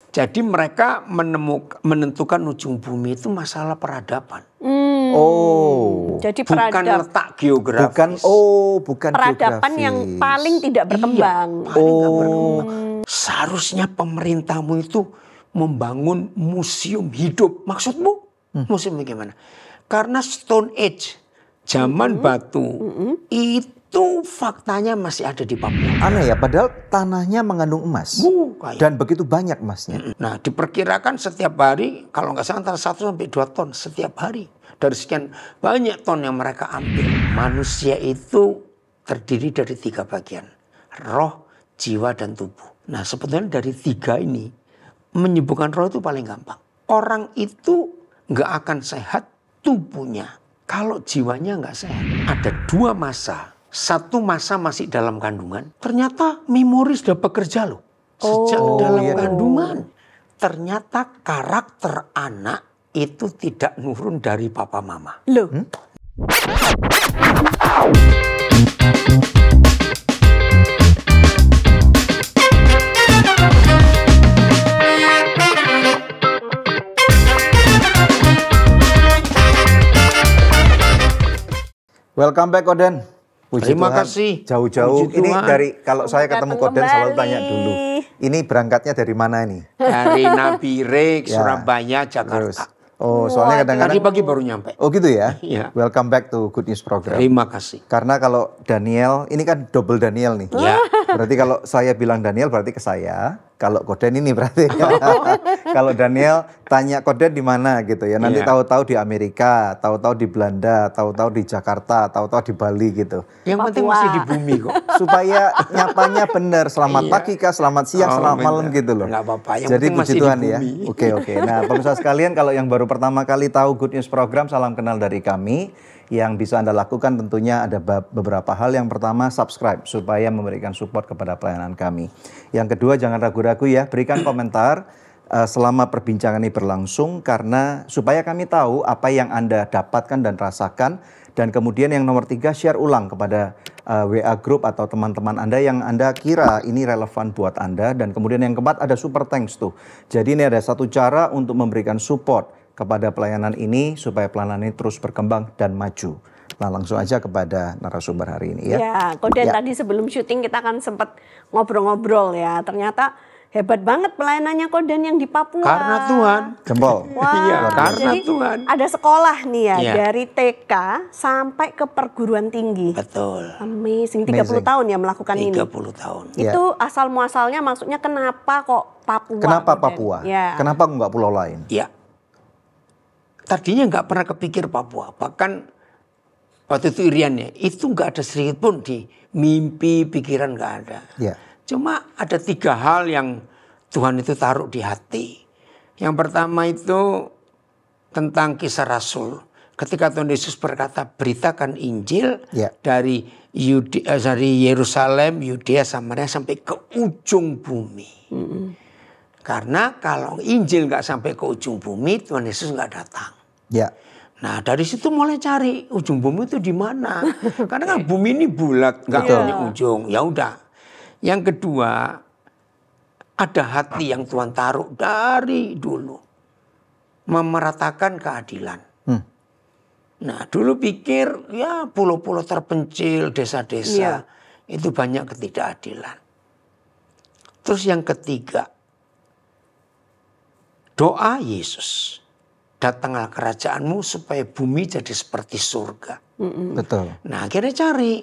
Jadi mereka menentukan ujung bumi itu masalah peradaban. Jadi bukan letak geografis. Bukan peradaban geografis yang paling tidak berkembang. Iya, paling tidak berkembang. Seharusnya pemerintahmu itu membangun museum hidup. Maksudmu? Museum bagaimana? Karena Stone Age, zaman batu, itu faktanya masih ada di Papua. Aneh ya, padahal tanahnya mengandung emas. Dan begitu banyak emasnya. Nah, diperkirakan setiap hari, kalau nggak salah antara 1 sampai 2 ton setiap hari. Dari sekian banyak ton yang mereka ambil. Manusia itu terdiri dari 3 bagian. Roh, jiwa, dan tubuh. Nah, sebetulnya dari 3 ini, menyembuhkan roh itu paling gampang. Orang itu nggak akan sehat tubuhnya kalau jiwanya nggak sehat. Ada 2 masa. Satu masa masih dalam kandungan. Ternyata memori sudah bekerja loh. Sejak dalam kandungan. Ternyata karakter anak itu tidak nurun dari papa mama. Loh. Welcome back Koden. Puji Terima Tuhan. kasih. Jauh-jauh Puji ini Tuhan. dari kalau saya ketemu Koden selalu tanya kembali. dulu. Ini berangkatnya dari mana ini? Dari Nabire, Surabaya, Terus. Jakarta. Soalnya Tadi kadang-kadang. pagi baru nyampe. Oh gitu ya? Iya. Welcome back to Good News Program. Terima kasih. Karena kalau Daniel, ini kan double Daniel nih. Ya. Berarti kalau saya bilang Daniel berarti ke saya. Kalau Koden ini berarti. Kalau Daniel tanya Koden di mana gitu ya. Nanti Iya. tahu-tahu di Amerika, tahu-tahu di Belanda, tahu-tahu di Jakarta, tahu-tahu di Bali gitu. Yang penting masih di bumi kok. Supaya nyapanya benar. Selamat Iya. pagi Kak, selamat siang, selamat malam benar. gitu loh. Nggak apa-apa, yang Jadi penting puji masih di Tuhan ya. bumi. Oke. Nah pemirsa sekalian, kalau yang baru pertama kali tahu Good News Program, salam kenal dari kami. Yang bisa Anda lakukan tentunya ada beberapa hal. Yang pertama, subscribe supaya memberikan support kepada pelayanan kami. Yang kedua, jangan ragu-ragu ya, berikan komentar selama perbincangan ini berlangsung, karena supaya kami tahu apa yang Anda dapatkan dan rasakan. Dan kemudian yang nomor 3, share ulang kepada WA group atau teman-teman Anda yang Anda kira ini relevan buat Anda. Dan kemudian yang keempat, ada super thanks tuh. Jadi ini ada satu cara untuk memberikan support kepada pelayanan ini supaya pelayanan ini terus berkembang dan maju. Nah, langsung aja kepada narasumber hari ini ya. Ya, Koden tadi sebelum syuting kita kan sempat ngobrol-ngobrol ya. Ternyata hebat banget pelayanannya Koden yang di Papua. Karena Tuhan. Jempol. Wah, Iya, karena jadi Tuhan. ada sekolah nih ya, Iya. dari TK sampai ke perguruan tinggi. Betul. Amazing, 30 Amazing. tahun ya melakukan ini. 30 tahun. Iya. Itu asal muasalnya maksudnya kenapa kok Papua? Kenapa Koden? Papua? Ya. Kenapa nggak pulau lain? Ya. Tadinya nggak pernah kepikir Papua. Bahkan waktu itu Irian ya, itu nggak ada sedikit pun di mimpi, pikiran nggak ada. Ya. Cuma ada 3 hal yang Tuhan itu taruh di hati. Yang pertama itu tentang kisah Rasul. Ketika Tuhan Yesus berkata, beritakan Injil Ya. dari Yerusalem, Yudea, Samaria sampai ke ujung bumi. Karena kalau Injil nggak sampai ke ujung bumi, Tuhan Yesus nggak datang. Ya. Nah dari situ mulai cari ujung bumi itu di mana. Karena kan bumi ini bulat, nggak Betul. punya ujung. Ya udah. Yang kedua, ada hati yang Tuhan taruh dari dulu, memeratakan keadilan. Nah dulu pikir ya pulau-pulau terpencil, desa-desa itu banyak ketidakadilan. Terus yang ketiga, doa Yesus. Datanglah kerajaanmu supaya bumi jadi seperti surga. Betul. Nah akhirnya cari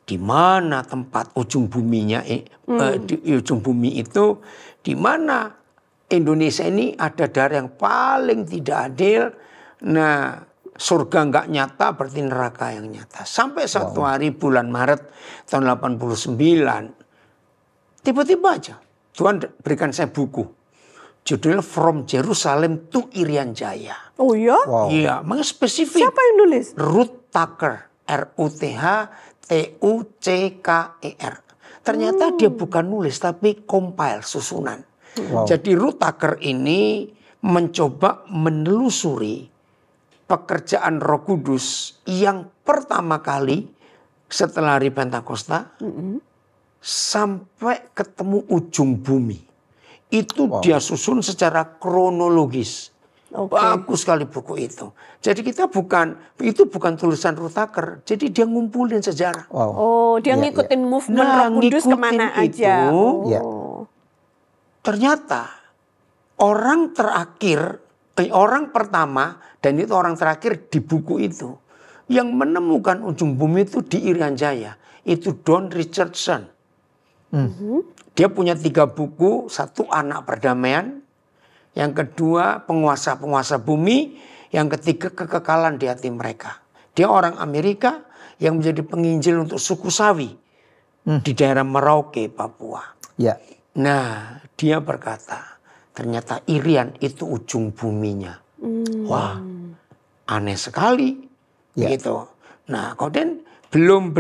di mana tempat ujung buminya, di ujung bumi itu, di mana Indonesia ini ada daerah yang paling tidak adil. Nah surga nggak nyata berarti neraka yang nyata. Sampai satu hari bulan Maret tahun 89, tiba-tiba aja Tuhan berikan saya buku. Judulnya From Jerusalem to Irian Jaya. Oh ya? Wow. Iya, makanya spesifik. Siapa yang nulis? Ruth Tucker, Ruthucker. Ternyata dia bukan nulis tapi compile, susunan. Wow. Jadi Ruth Tucker ini mencoba menelusuri pekerjaan Roh Kudus yang pertama kali setelah hari Pentakosta sampai ketemu ujung bumi. Itu dia susun secara kronologis. Oke. Bagus sekali buku itu. Jadi itu bukan tulisan Ruth Tucker. Jadi dia ngumpulin sejarah. Wow. Oh, dia Iya, ngikutin movement Nah, Roh Kudus ngikutin kemana itu, aja. Iya. Ternyata orang pertama dan itu orang terakhir di buku itu yang menemukan ujung bumi itu di Irian Jaya. Itu Don Richardson. Dia punya 3 buku, 1 Anak Perdamaian, yang kedua Penguasa-penguasa bumi, yang ketiga Kekekalan di hati mereka. Dia orang Amerika yang menjadi penginjil untuk suku Sawi di daerah Merauke, Papua. Ya. Nah, dia berkata, ternyata Irian itu ujung buminya. Wah, aneh sekali, gitu. Nah, kemudian belum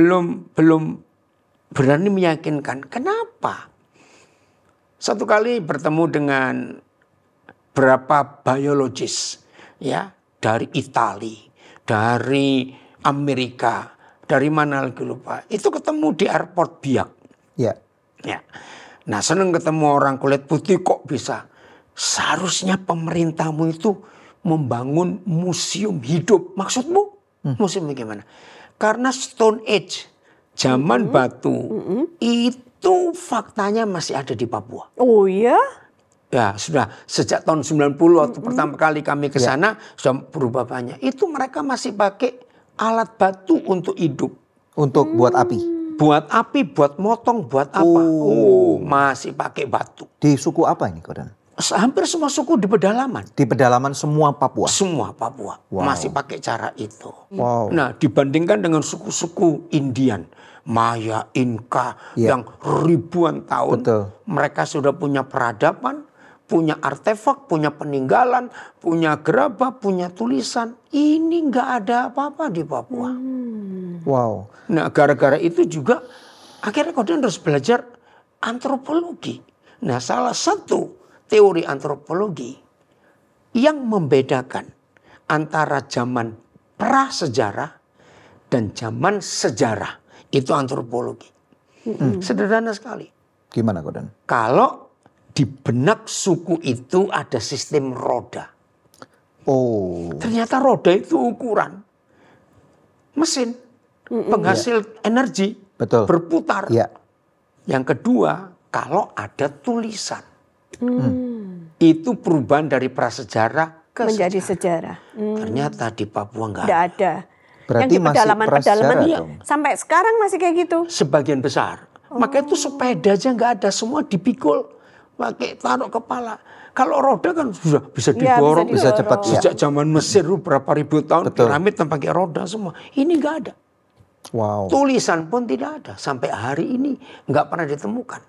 berani meyakinkan. Kenapa? Satu kali bertemu dengan berapa biologis, ya, dari Italia, dari Amerika, dari mana lagi lupa. Itu ketemu di airport Biak. Ya. Ya. Nah, seneng ketemu orang kulit putih kok bisa. Seharusnya pemerintahmu itu membangun museum hidup. Maksudmu? Museum bagaimana? Karena Stone Age, zaman batu, itu faktanya masih ada di Papua. Oh ya? Ya, sudah sejak tahun 90 waktu pertama kali kami ke sana sudah berubah banyak. Itu mereka masih pakai alat batu untuk hidup. Untuk buat api. Buat api, buat motong, buat apa? Oh, masih pakai batu. Di suku apa ini, Kodan? Hampir semua suku di pedalaman. Di pedalaman semua Papua. Semua Papua masih pakai cara itu. Wow. Nah, dibandingkan dengan suku-suku Indian, Maya, Inka yang ribuan tahun, Betul. mereka sudah punya peradaban, punya artefak, punya peninggalan, punya gerabah, punya tulisan. Ini nggak ada apa-apa di Papua. Wow. Nah, gara-gara itu juga akhirnya kalian harus belajar antropologi. Nah, salah satu teori antropologi yang membedakan antara zaman prasejarah dan zaman sejarah itu antropologi. Sederhana sekali. Gimana, Kodan? Kalau di benak suku itu ada sistem roda. Oh. Ternyata roda itu ukuran mesin penghasil energi Betul. berputar. Ya. Yang kedua, kalau ada tulisan. Itu perubahan dari prasejarah ke Menjadi sejarah. sejarah. Ternyata di Papua enggak Nggak ada. ada. Berarti Yang di masih pedalaman-pedalaman prasejarah iya, dong. sampai sekarang masih kayak gitu. Sebagian besar. Maka itu sepeda aja nggak ada. Semua dipikul. Pakai taruh kepala. Kalau roda kan sudah bisa Iya, didorong. Bisa cepat, ya. Sejak zaman Mesir berapa ribu tahun. Betul. Piramid dan pakai roda semua. Ini nggak ada. Wow. Tulisan pun tidak ada. Sampai hari ini nggak pernah ditemukan.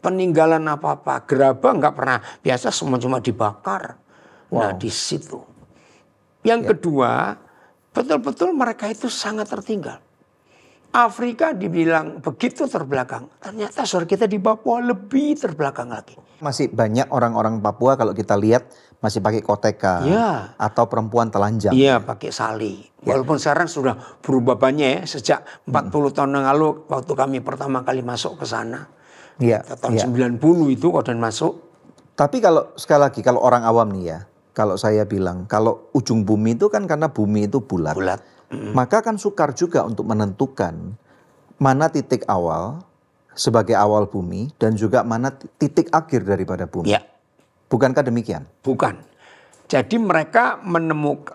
Peninggalan apa-apa. Gerabah nggak pernah. Biasa semua cuma dibakar. Nah, di situ. Yang kedua, betul-betul mereka itu sangat tertinggal. Afrika dibilang begitu terbelakang. Ternyata saudara kita di Papua lebih terbelakang lagi. Masih banyak orang-orang Papua kalau kita lihat masih pakai koteka Ya. atau perempuan telanjang. Iya, pakai sali. Walaupun sekarang sudah berubah banyak ya. Sejak 40 tahun yang lalu waktu kami pertama kali masuk ke sana. Iya. Tahun Iya. 90 itu dan masuk. Tapi kalau sekali lagi kalau orang awam nih ya, kalau saya bilang kalau ujung bumi itu kan karena bumi itu bulat. Bulat. Maka kan sukar juga untuk menentukan mana titik awal sebagai awal bumi dan juga mana titik akhir daripada bumi. Ya, Bukankah demikian? bukan. Jadi mereka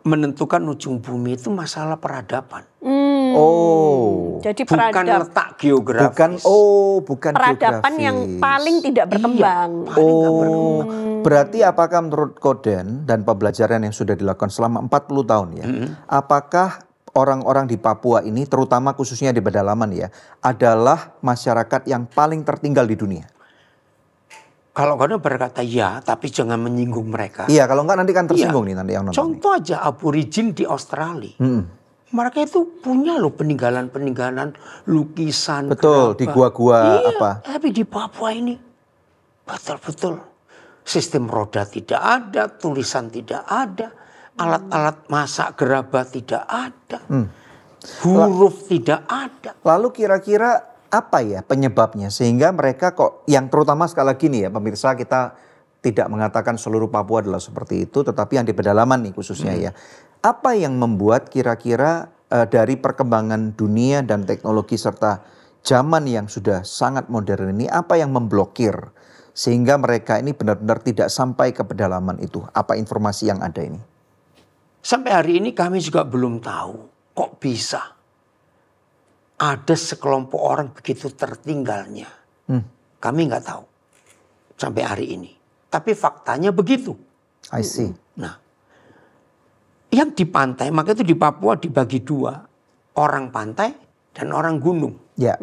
menentukan ujung bumi itu masalah peradaban. Oh. Jadi Bukan letak geografis. Bukan peradaban geografis. yang paling tidak berkembang. Paling nggak berkembang. Berarti apakah menurut Koden dan pembelajaran yang sudah dilakukan selama 40 tahun ya, apakah orang-orang di Papua ini, terutama khususnya di pedalaman ya, adalah masyarakat yang paling tertinggal di dunia? Kalau kau berkata ya, tapi jangan menyinggung mereka. Iya, kalau enggak nanti kan tersinggung nih nanti yang nonton. Contoh aja aborigin di Australia. Mereka itu punya loh peninggalan-peninggalan, lukisan. Betul, di gerabah. gua-gua Iya, apa. tapi di Papua ini betul-betul sistem roda tidak ada, tulisan tidak ada, alat-alat masak gerabah tidak ada, huruf tidak ada. Lalu kira-kira apa ya penyebabnya sehingga mereka kok yang terutama sekali lagi nih ya pemirsa kita tidak mengatakan seluruh Papua adalah seperti itu, tetapi yang di pedalaman nih khususnya ya. Apa yang membuat kira-kira dari perkembangan dunia dan teknologi serta zaman yang sudah sangat modern ini, apa yang memblokir sehingga mereka ini benar-benar tidak sampai ke pedalaman itu? Apa informasi yang ada ini? Sampai hari ini kami juga belum tahu kok bisa ada sekelompok orang begitu tertinggalnya. Kami nggak tahu sampai hari ini. Tapi faktanya begitu. I see. Nah, yang di pantai, maka itu di Papua dibagi dua. Orang pantai dan orang gunung. Ya.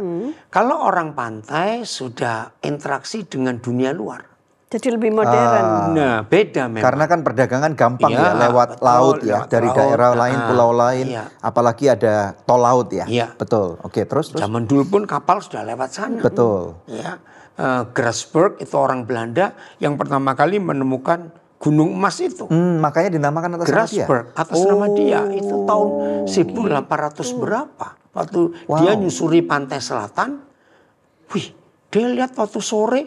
Kalau orang pantai sudah interaksi dengan dunia luar. Jadi lebih modern. Nah, beda memang. Karena kan perdagangan gampang Iya, ya lewat betul, laut ya, lewat dari laut. daerah lain, pulau lain, Iya. apalagi ada tol laut ya. Iya. Betul. Oke, terus. Zaman dulu pun kapal sudah lewat sana. Betul. Ya, Grasberg itu orang Belanda yang pertama kali menemukan gunung emas itu. Makanya dinamakan atas nama dia. Grasberg atas nama dia itu tahun 1800 berapa? Waktu dia nyusuri pantai selatan, wih, dia lihat waktu sore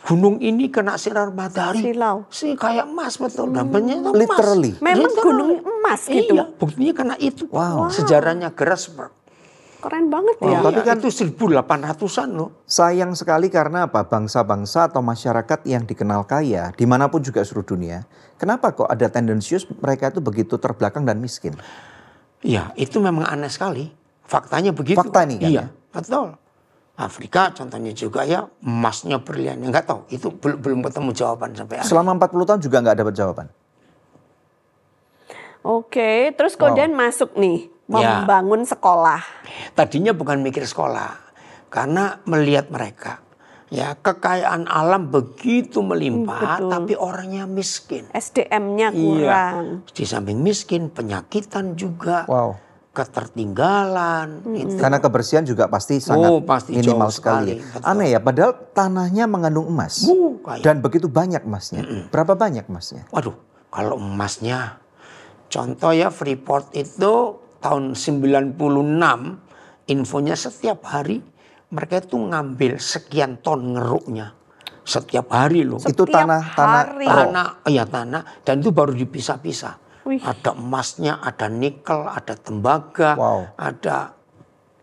gunung ini kena sinar matahari, Silau. sih kayak emas betul, dampaknya emas. Literally. Memang gunung emas gitu. Iya, buktinya karena itu. Sejarahnya Grasberg. Keren banget ya. Tapi kan itu 1800-an loh. sayang sekali karena apa? Bangsa-bangsa atau masyarakat yang dikenal kaya, dimanapun juga seluruh dunia, kenapa kok ada tendensius mereka itu begitu terbelakang dan miskin? Iya, itu memang aneh sekali. Faktanya begitu. Fakta nih kan Iya, ya? betul. Afrika contohnya juga ya, emasnya berlian. Nggak tahu, itu belum ketemu jawaban sampai hari. Selama 40 tahun juga nggak dapat jawaban. Oke, terus kemudian masuk nih, Ya. membangun sekolah. Tadinya bukan mikir sekolah, karena melihat mereka. Ya, kekayaan alam begitu melimpah, betul. tapi orangnya miskin. SDM-nya kurang. Iya, di samping miskin, penyakitan juga, Wow. ketertinggalan. Itu. Karena kebersihan juga pasti sangat pasti minimal jauh sekali. sekali, betul. Aneh ya, padahal tanahnya mengandung emas. Kayak. Dan begitu banyak emasnya. Berapa banyak emasnya? Waduh, kalau emasnya, contoh ya Freeport itu tahun 96, infonya setiap hari mereka itu ngambil sekian ton ngeruknya. Setiap hari loh. Itu tanah hari. Tanah, dan itu baru dipisah-pisah. Wih. Ada emasnya, ada nikel, ada tembaga, Wow. ada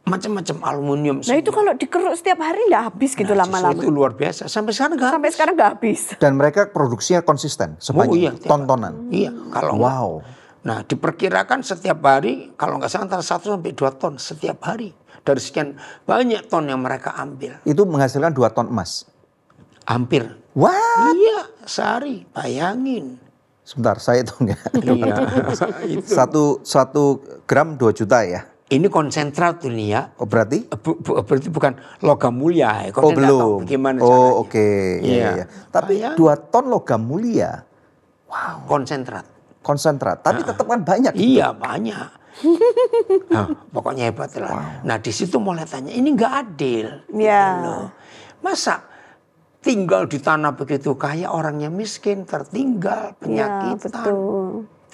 macam-macam aluminium. Nah itu kalau dikeruk setiap hari nggak habis gitu lama-lama. Itu luar biasa. Sampai sekarang nggak Sampai sekarang nggak habis. Dan mereka produksinya konsisten sepanjang tiap tontonan. Iya, kalau Wow. Nah, diperkirakan setiap hari kalau nggak salah antara 1 sampai 2 ton setiap hari dari sekian banyak ton yang mereka ambil. Itu menghasilkan 2 ton emas. Hampir. Wah. Iya, sehari. Bayangin. Sebentar, saya hitung ya. Iya. Itu. Satu gram 2 juta ya. Ini konsentrat tuh nih ya. Oh berarti? Berarti bukan logam mulia ya. Oh belum. Bagaimana Oh caranya. oke. Iya. Iya. Tapi 2 ton logam mulia. Konsentrat. Konsentrat. Tapi tetap kan banyak. Iya, banyak. Nah, pokoknya hebat lah. Nah, di situ mulai tanya, ini nggak adil. Iya. Gitu loh. Masa tinggal di tanah begitu kaya, orangnya miskin, tertinggal, Iya, penyakitan. betul.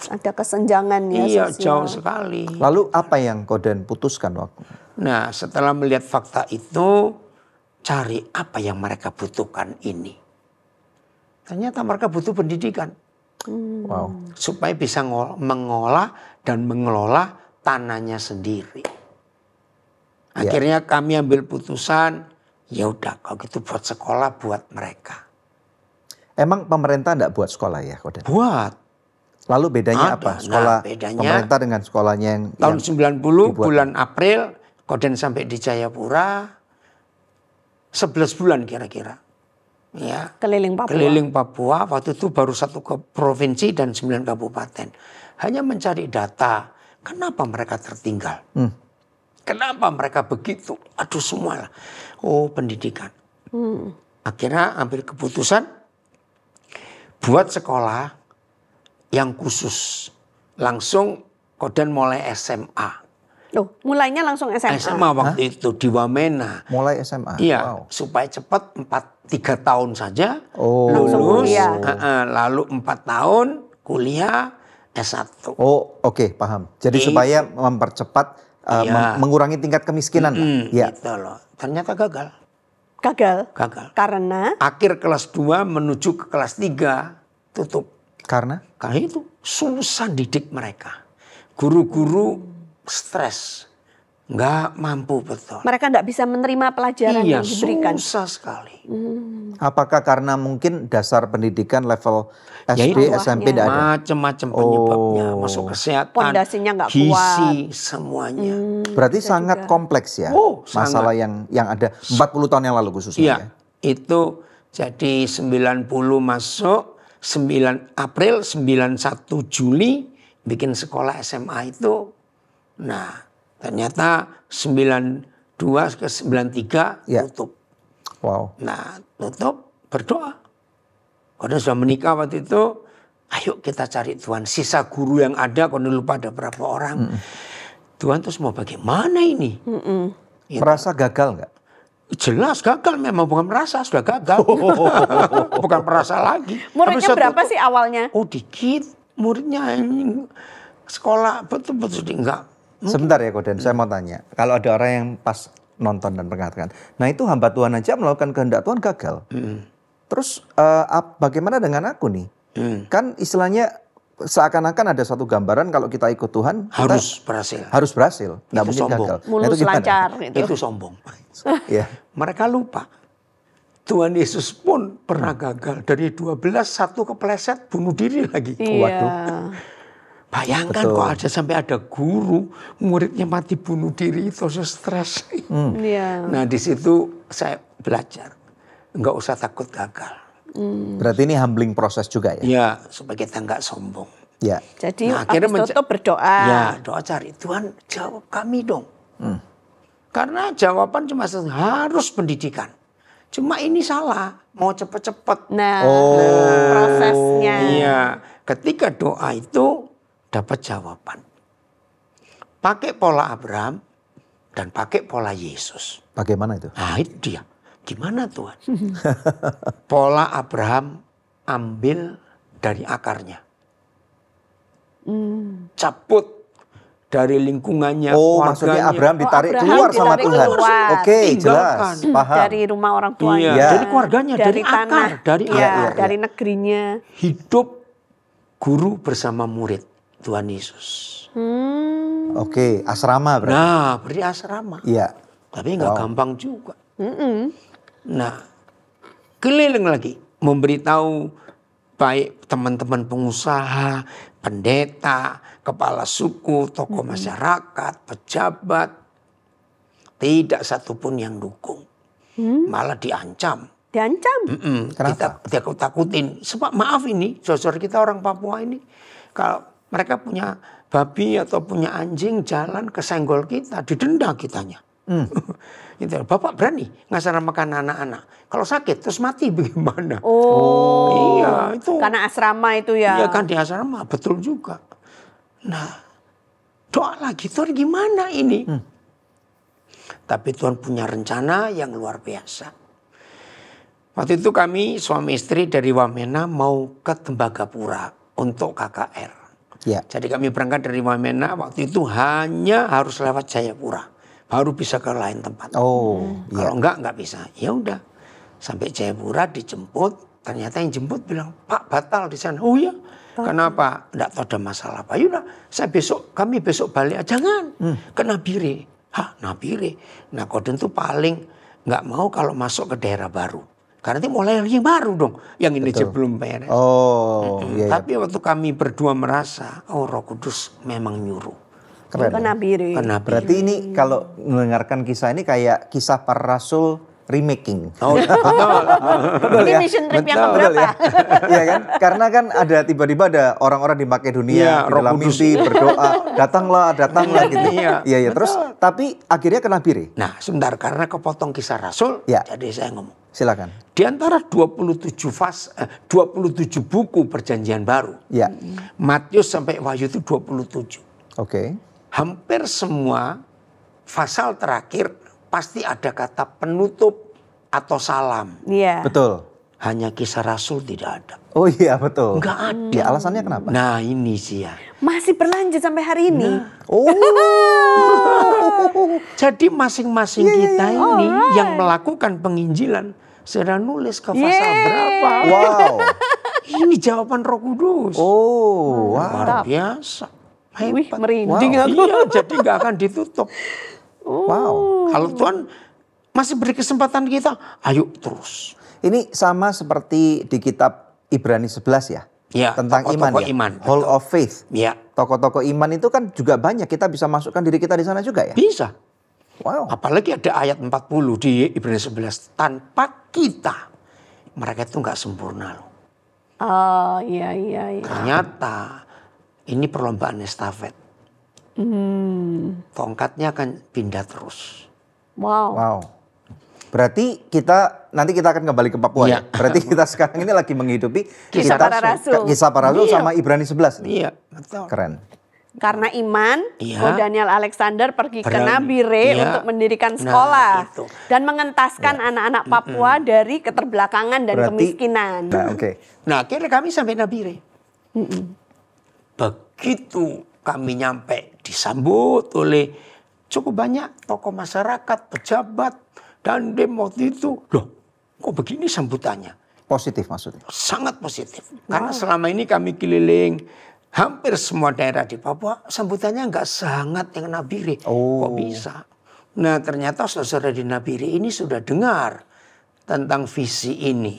Ada kesenjangan ya Iya, sosial. jauh sekali. Lalu apa yang Koden putuskan waktu? Nah, setelah melihat fakta itu, cari apa yang mereka butuhkan ini. Ternyata mereka butuh pendidikan. Wow. Supaya bisa mengolah dan mengelola tanahnya sendiri. Akhirnya kami ambil putusan, ya udah kalau gitu buat sekolah buat mereka. Emang pemerintah enggak buat sekolah ya, Koden? Buat. Lalu bedanya Ada. apa? Nah, Sekolah bedanya pemerintah dengan sekolahnya yang Tahun 90 dibuat. bulan April, Koden sampai di Jayapura 11 bulan kira-kira. Ya. Keliling Papua. Keliling Papua, waktu itu baru 1 provinsi dan 9 kabupaten. Hanya mencari data, kenapa mereka tertinggal? Kenapa mereka begitu? Aduh semua lah. Oh pendidikan. Akhirnya ambil keputusan, buat sekolah yang khusus. Langsung Koden mulai SMA. Loh, mulainya langsung SMA. SMA waktu itu di Wamena. Mulai SMA. Iya, Wow. supaya cepat 3 tahun saja Oh. lulus, kuliah. lalu 4 tahun kuliah S1. Oh, oke, paham. Jadi supaya mempercepat Iya. mengurangi tingkat kemiskinan lah. Ya. Gitu loh. Ternyata gagal. Gagal. Gagal. Karena Akhir kelas 2 menuju ke kelas 3 tutup. Karena Karena itu susah didik mereka. Guru-guru stres. Nggak mampu betul. mereka tidak bisa menerima pelajaran Iya, yang diberikan. susah sekali. apakah karena mungkin dasar pendidikan level Ya SD, itu. SMP tidak ada? Macam-macam penyebabnya. Masuk kesehatan, Pondasinya nggak gizi, semuanya. Berarti sangat kompleks ya. Oh, masalah yang ada 40 tahun yang lalu khususnya. Iya, Ya. itu jadi 90 masuk, 9 April, 91 Juli bikin sekolah SMA itu. Nah, ternyata 92 ke 93 Ya. tutup. Wow. Nah, tutup, berdoa. Karena sudah menikah waktu itu, ayo kita cari Tuhan. Sisa guru yang ada, kalau lupa ada berapa orang. Tuhan terus mau bagaimana ini? Gitu. Merasa gagal nggak? Jelas gagal, memang bukan merasa, sudah gagal. Bukan merasa lagi. Muridnya Tapi saya berapa tutup. sih awalnya? Oh dikit, muridnya ini sekolah betul-betul enggak. Sebentar ya Koden, saya mau tanya. Kalau ada orang yang pas nonton dan mengatakan, nah itu hamba Tuhan aja melakukan kehendak Tuhan gagal. Terus bagaimana dengan aku nih? Kan istilahnya seakan-akan ada satu gambaran kalau kita ikut Tuhan kita Harus berhasil. harus berhasil, nggak Itu mungkin sombong. gagal. Nah, Mulus itu gimana? lancar gitu. Itu sombong. Ya. Mereka lupa. Tuhan Yesus pun pernah gagal. Dari 12, satu kepleset, bunuh diri lagi. Iya. Bayangkan Betul. kok ada sampai ada guru, muridnya mati bunuh diri, itu stres. Iya. Nah di situ saya belajar. Nggak usah takut gagal. Berarti ini humbling proses juga ya? Ya, supaya kita nggak sombong. Ya. Jadi Nah, akhirnya habis tutup berdoa. Ya, doa cari Tuhan jawab kami dong. Karena jawaban cuma satu, harus pendidikan. Cuma ini salah, mau cepet-cepet. Nah, Oh. prosesnya. Iya, ketika doa itu dapat jawaban. Pakai pola Abraham dan pakai pola Yesus. Bagaimana itu? Nah itu dia. Gimana Tuhan? Pola Abraham ambil dari akarnya. Cabut dari lingkungannya, Oh, keluarganya. maksudnya Abraham ditarik Abraham keluar sama ditarik Tuhan. keluar. Oke, Tinggalkan. jelas. Paham. Dari rumah orang tuanya. Iya, Iya. dari keluarganya, dari tanah, akar, dari iya, akar. dari negerinya. Hidup guru bersama murid Tuhan Yesus. Oke, asrama berarti. Nah, beri asrama. Iya. Tapi nggak gampang juga. Nah, keliling lagi memberitahu baik teman-teman pengusaha, pendeta, kepala suku, tokoh masyarakat, pejabat. Tidak satupun yang dukung. Malah diancam. Diancam. Kenapa? Kita takut-takutin. Sebab maaf ini, saudara kita orang Papua ini, kalau mereka punya babi atau punya anjing jalan kesenggol kita, didenda kitanya. Gitu. Bapak berani ngasar makan anak-anak. Kalau sakit terus mati bagaimana? Oh. Iya, itu. Karena asrama itu ya. Iya kan di asrama, betul juga. Nah, doa lagi, Tuhan gimana ini? Tapi Tuhan punya rencana yang luar biasa. Waktu itu kami suami istri dari Wamena mau ke Tembagapura untuk KKR. Ya. Jadi kami berangkat dari Wamena waktu itu hanya harus lewat Jayapura. Baru bisa ke lain tempat. Oh, Kalau enggak bisa. Ya udah. Sampai Jayapura dijemput. Ternyata yang jemput bilang, Pak batal di sana. Oh iya. Kenapa? Enggak tahu ada masalah apa. Yaudah, kami besok balik. Jangan. Ke Nabire. Hah, Nabire. Nah, Koden tuh paling enggak mau kalau masuk ke daerah baru. Karena nanti mulai lagi yang baru dong. Yang ini aja belum beres. Oh, iya. Tapi waktu kami berdua merasa, oh Roh Kudus memang nyuruh. Keren. Ke Nabire. Ke Nabire. Berarti ini kalau mendengarkan kisah ini kayak kisah para rasul remaking. Oh, betul. Ini mission trip yang Betul, keberapa? Iya kan? Karena kan ada tiba-tiba ada orang-orang di Makedonia Iya, di Roh dalam Kudus. mimpi berdoa, datanglah gitu. Iya, Iya. Terus tapi akhirnya ke Nabire. Nah, sebentar karena kepotong kisah Rasul, Ya. jadi saya ngomong. Silakan. Di antara 27 buku perjanjian baru, Ya. Matius sampai Wahyu itu 27. Oke. Hampir semua pasal terakhir pasti ada kata penutup atau salam. Iya. Betul. Hanya kisah Rasul tidak ada. Oh iya betul. Enggak ada. Ya alasannya kenapa? Nah ini sih ya. Masih berlanjut sampai hari ini. Oh. Jadi masing-masing kita ini yang melakukan penginjilan sudah nulis ke pasal berapa. Wow. Ini jawaban Roh Kudus. Oh, wow. Luar biasa. Wih, Hebat. merinding aku. Iya, jadi nggak akan ditutup. Wow. Kalau Tuhan masih beri kesempatan kita, ayo terus. Ini sama seperti di kitab Ibrani 11 ya? Ya, Tentang iman tokoh-tokoh ya? iman, Hall betul. of Faith. Ya, Tokoh-tokoh iman itu kan juga banyak. Kita bisa masukkan diri kita di sana juga ya? bisa. Wow. Apalagi ada ayat 40 di Ibrani 11. Tanpa kita, mereka itu nggak sempurna loh. Oh, iya. Ternyata ini perlombaan estafet. Tongkatnya akan pindah terus. Wow. Wow. Berarti nanti kita akan kembali ke Papua ya. Iya. Berarti kita sekarang ini lagi menghidupi Kisah Para Rasul. Kisah Para Rasul Iya. sama Ibrani 11 nih. Iya, betul. Keren. Karena iman, Iya. Ko Daniel Alexander pergi ke Berani. Nabire Iya. untuk mendirikan Nah, sekolah. itu. Dan mengentaskan anak-anak Papua dari keterbelakangan dan Berarti- kemiskinan. Nah, oke. Nah, akhirnya kami sampai Nabire. Begitu kami nyampe, disambut oleh cukup banyak tokoh masyarakat, pejabat, dan demo itu. Loh, kok begini sambutannya? Positif maksudnya. Sangat positif. Karena selama ini kami keliling hampir semua daerah di Papua, sambutannya nggak sehangat yang Nabire. Oh. Kok bisa? Nah, ternyata saudara di Nabire ini sudah dengar tentang visi ini.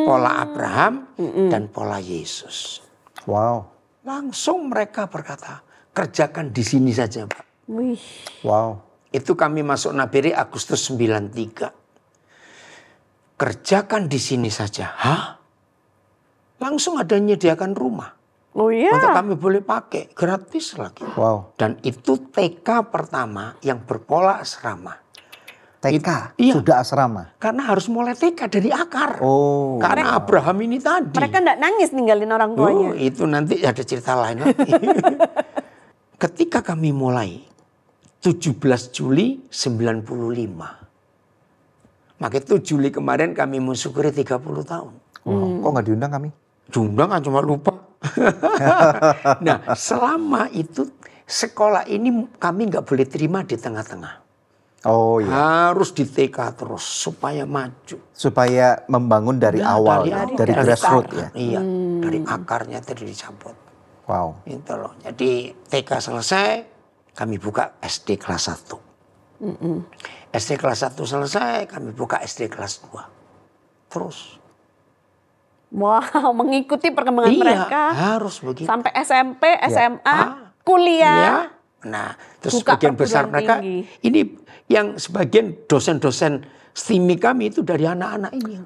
Pola Abraham dan pola Yesus. Wow. Langsung mereka berkata, kerjakan di sini saja, Pak. Wih. Wow. Itu kami masuk Nabire Agustus 93. Kerjakan di sini saja. Hah? Langsung ada menyediakan rumah. Oh iya. Untuk kami boleh pakai. Gratis lagi. Wow. Dan itu TK pertama yang berpola asrama. TK Iya. sudah asrama. Karena harus mulai TK dari akar. Oh. Karena Abraham ini tadi. Mereka enggak nangis ninggalin orang tuanya. Oh, itu nanti ada cerita lain lagi. Ketika kami mulai 17 Juli 95. Maka itu Juli kemarin kami mensyukuri 30 tahun. Wow. Kok nggak diundang kami? Diundang kan cuma lupa. Nah, selama itu sekolah ini kami nggak boleh terima di tengah-tengah. Oh iya. Harus di TK terus supaya maju. Supaya membangun dari awal, dari grassroots ya. Iya, dari akarnya tadi dicabut. Wow. Itu loh. Jadi TK selesai, kami buka SD kelas 1. SD kelas 1 selesai, kami buka SD kelas 2. Terus. Wow, mengikuti perkembangan Iya, mereka harus begitu. sampai SMP, SMA, Ah, kuliah. Ya. Nah, terus Buka sebagian besar perguruan mereka, tinggi. ini yang sebagian dosen-dosen STIMI kami itu dari anak-anak ini.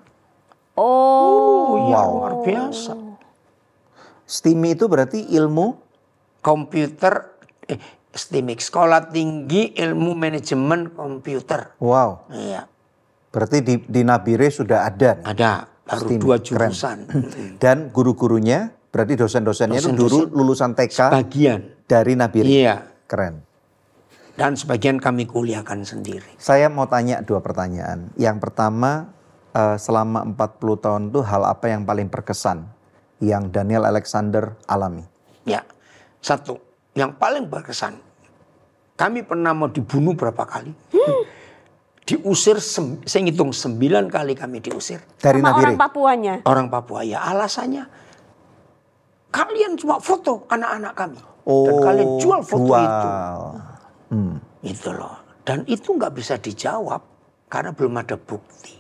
Oh. Iya, Wow. luar biasa. STIMI itu berarti ilmu. Komputer, STIMIK, Sekolah Tinggi Ilmu Manajemen Komputer. Wow. Iya, Berarti di Nabire sudah ada nih. ada baru STIMI, 2 keren. jurusan. Dan guru-gurunya, berarti dosen-dosennya itu dulu lulusan TK Bagian. dari Nabire. Iya. Keren. Dan sebagian kami kuliahkan sendiri. Saya mau tanya 2 pertanyaan. Yang pertama, selama 40 tahun itu hal apa yang paling berkesan yang Daniel Alexander alami? Ya, satu. Yang paling berkesan. Kami pernah mau dibunuh berapa kali. Diusir, saya ngitung 9 kali kami diusir. Dari Sama Nabire? orang Papuanya. Orang Papua, ya alasannya. Kalian cuma foto anak-anak kami. Dan Oh, kalian jual foto itu. Hmm. Itu loh. Dan itu nggak bisa dijawab karena belum ada bukti.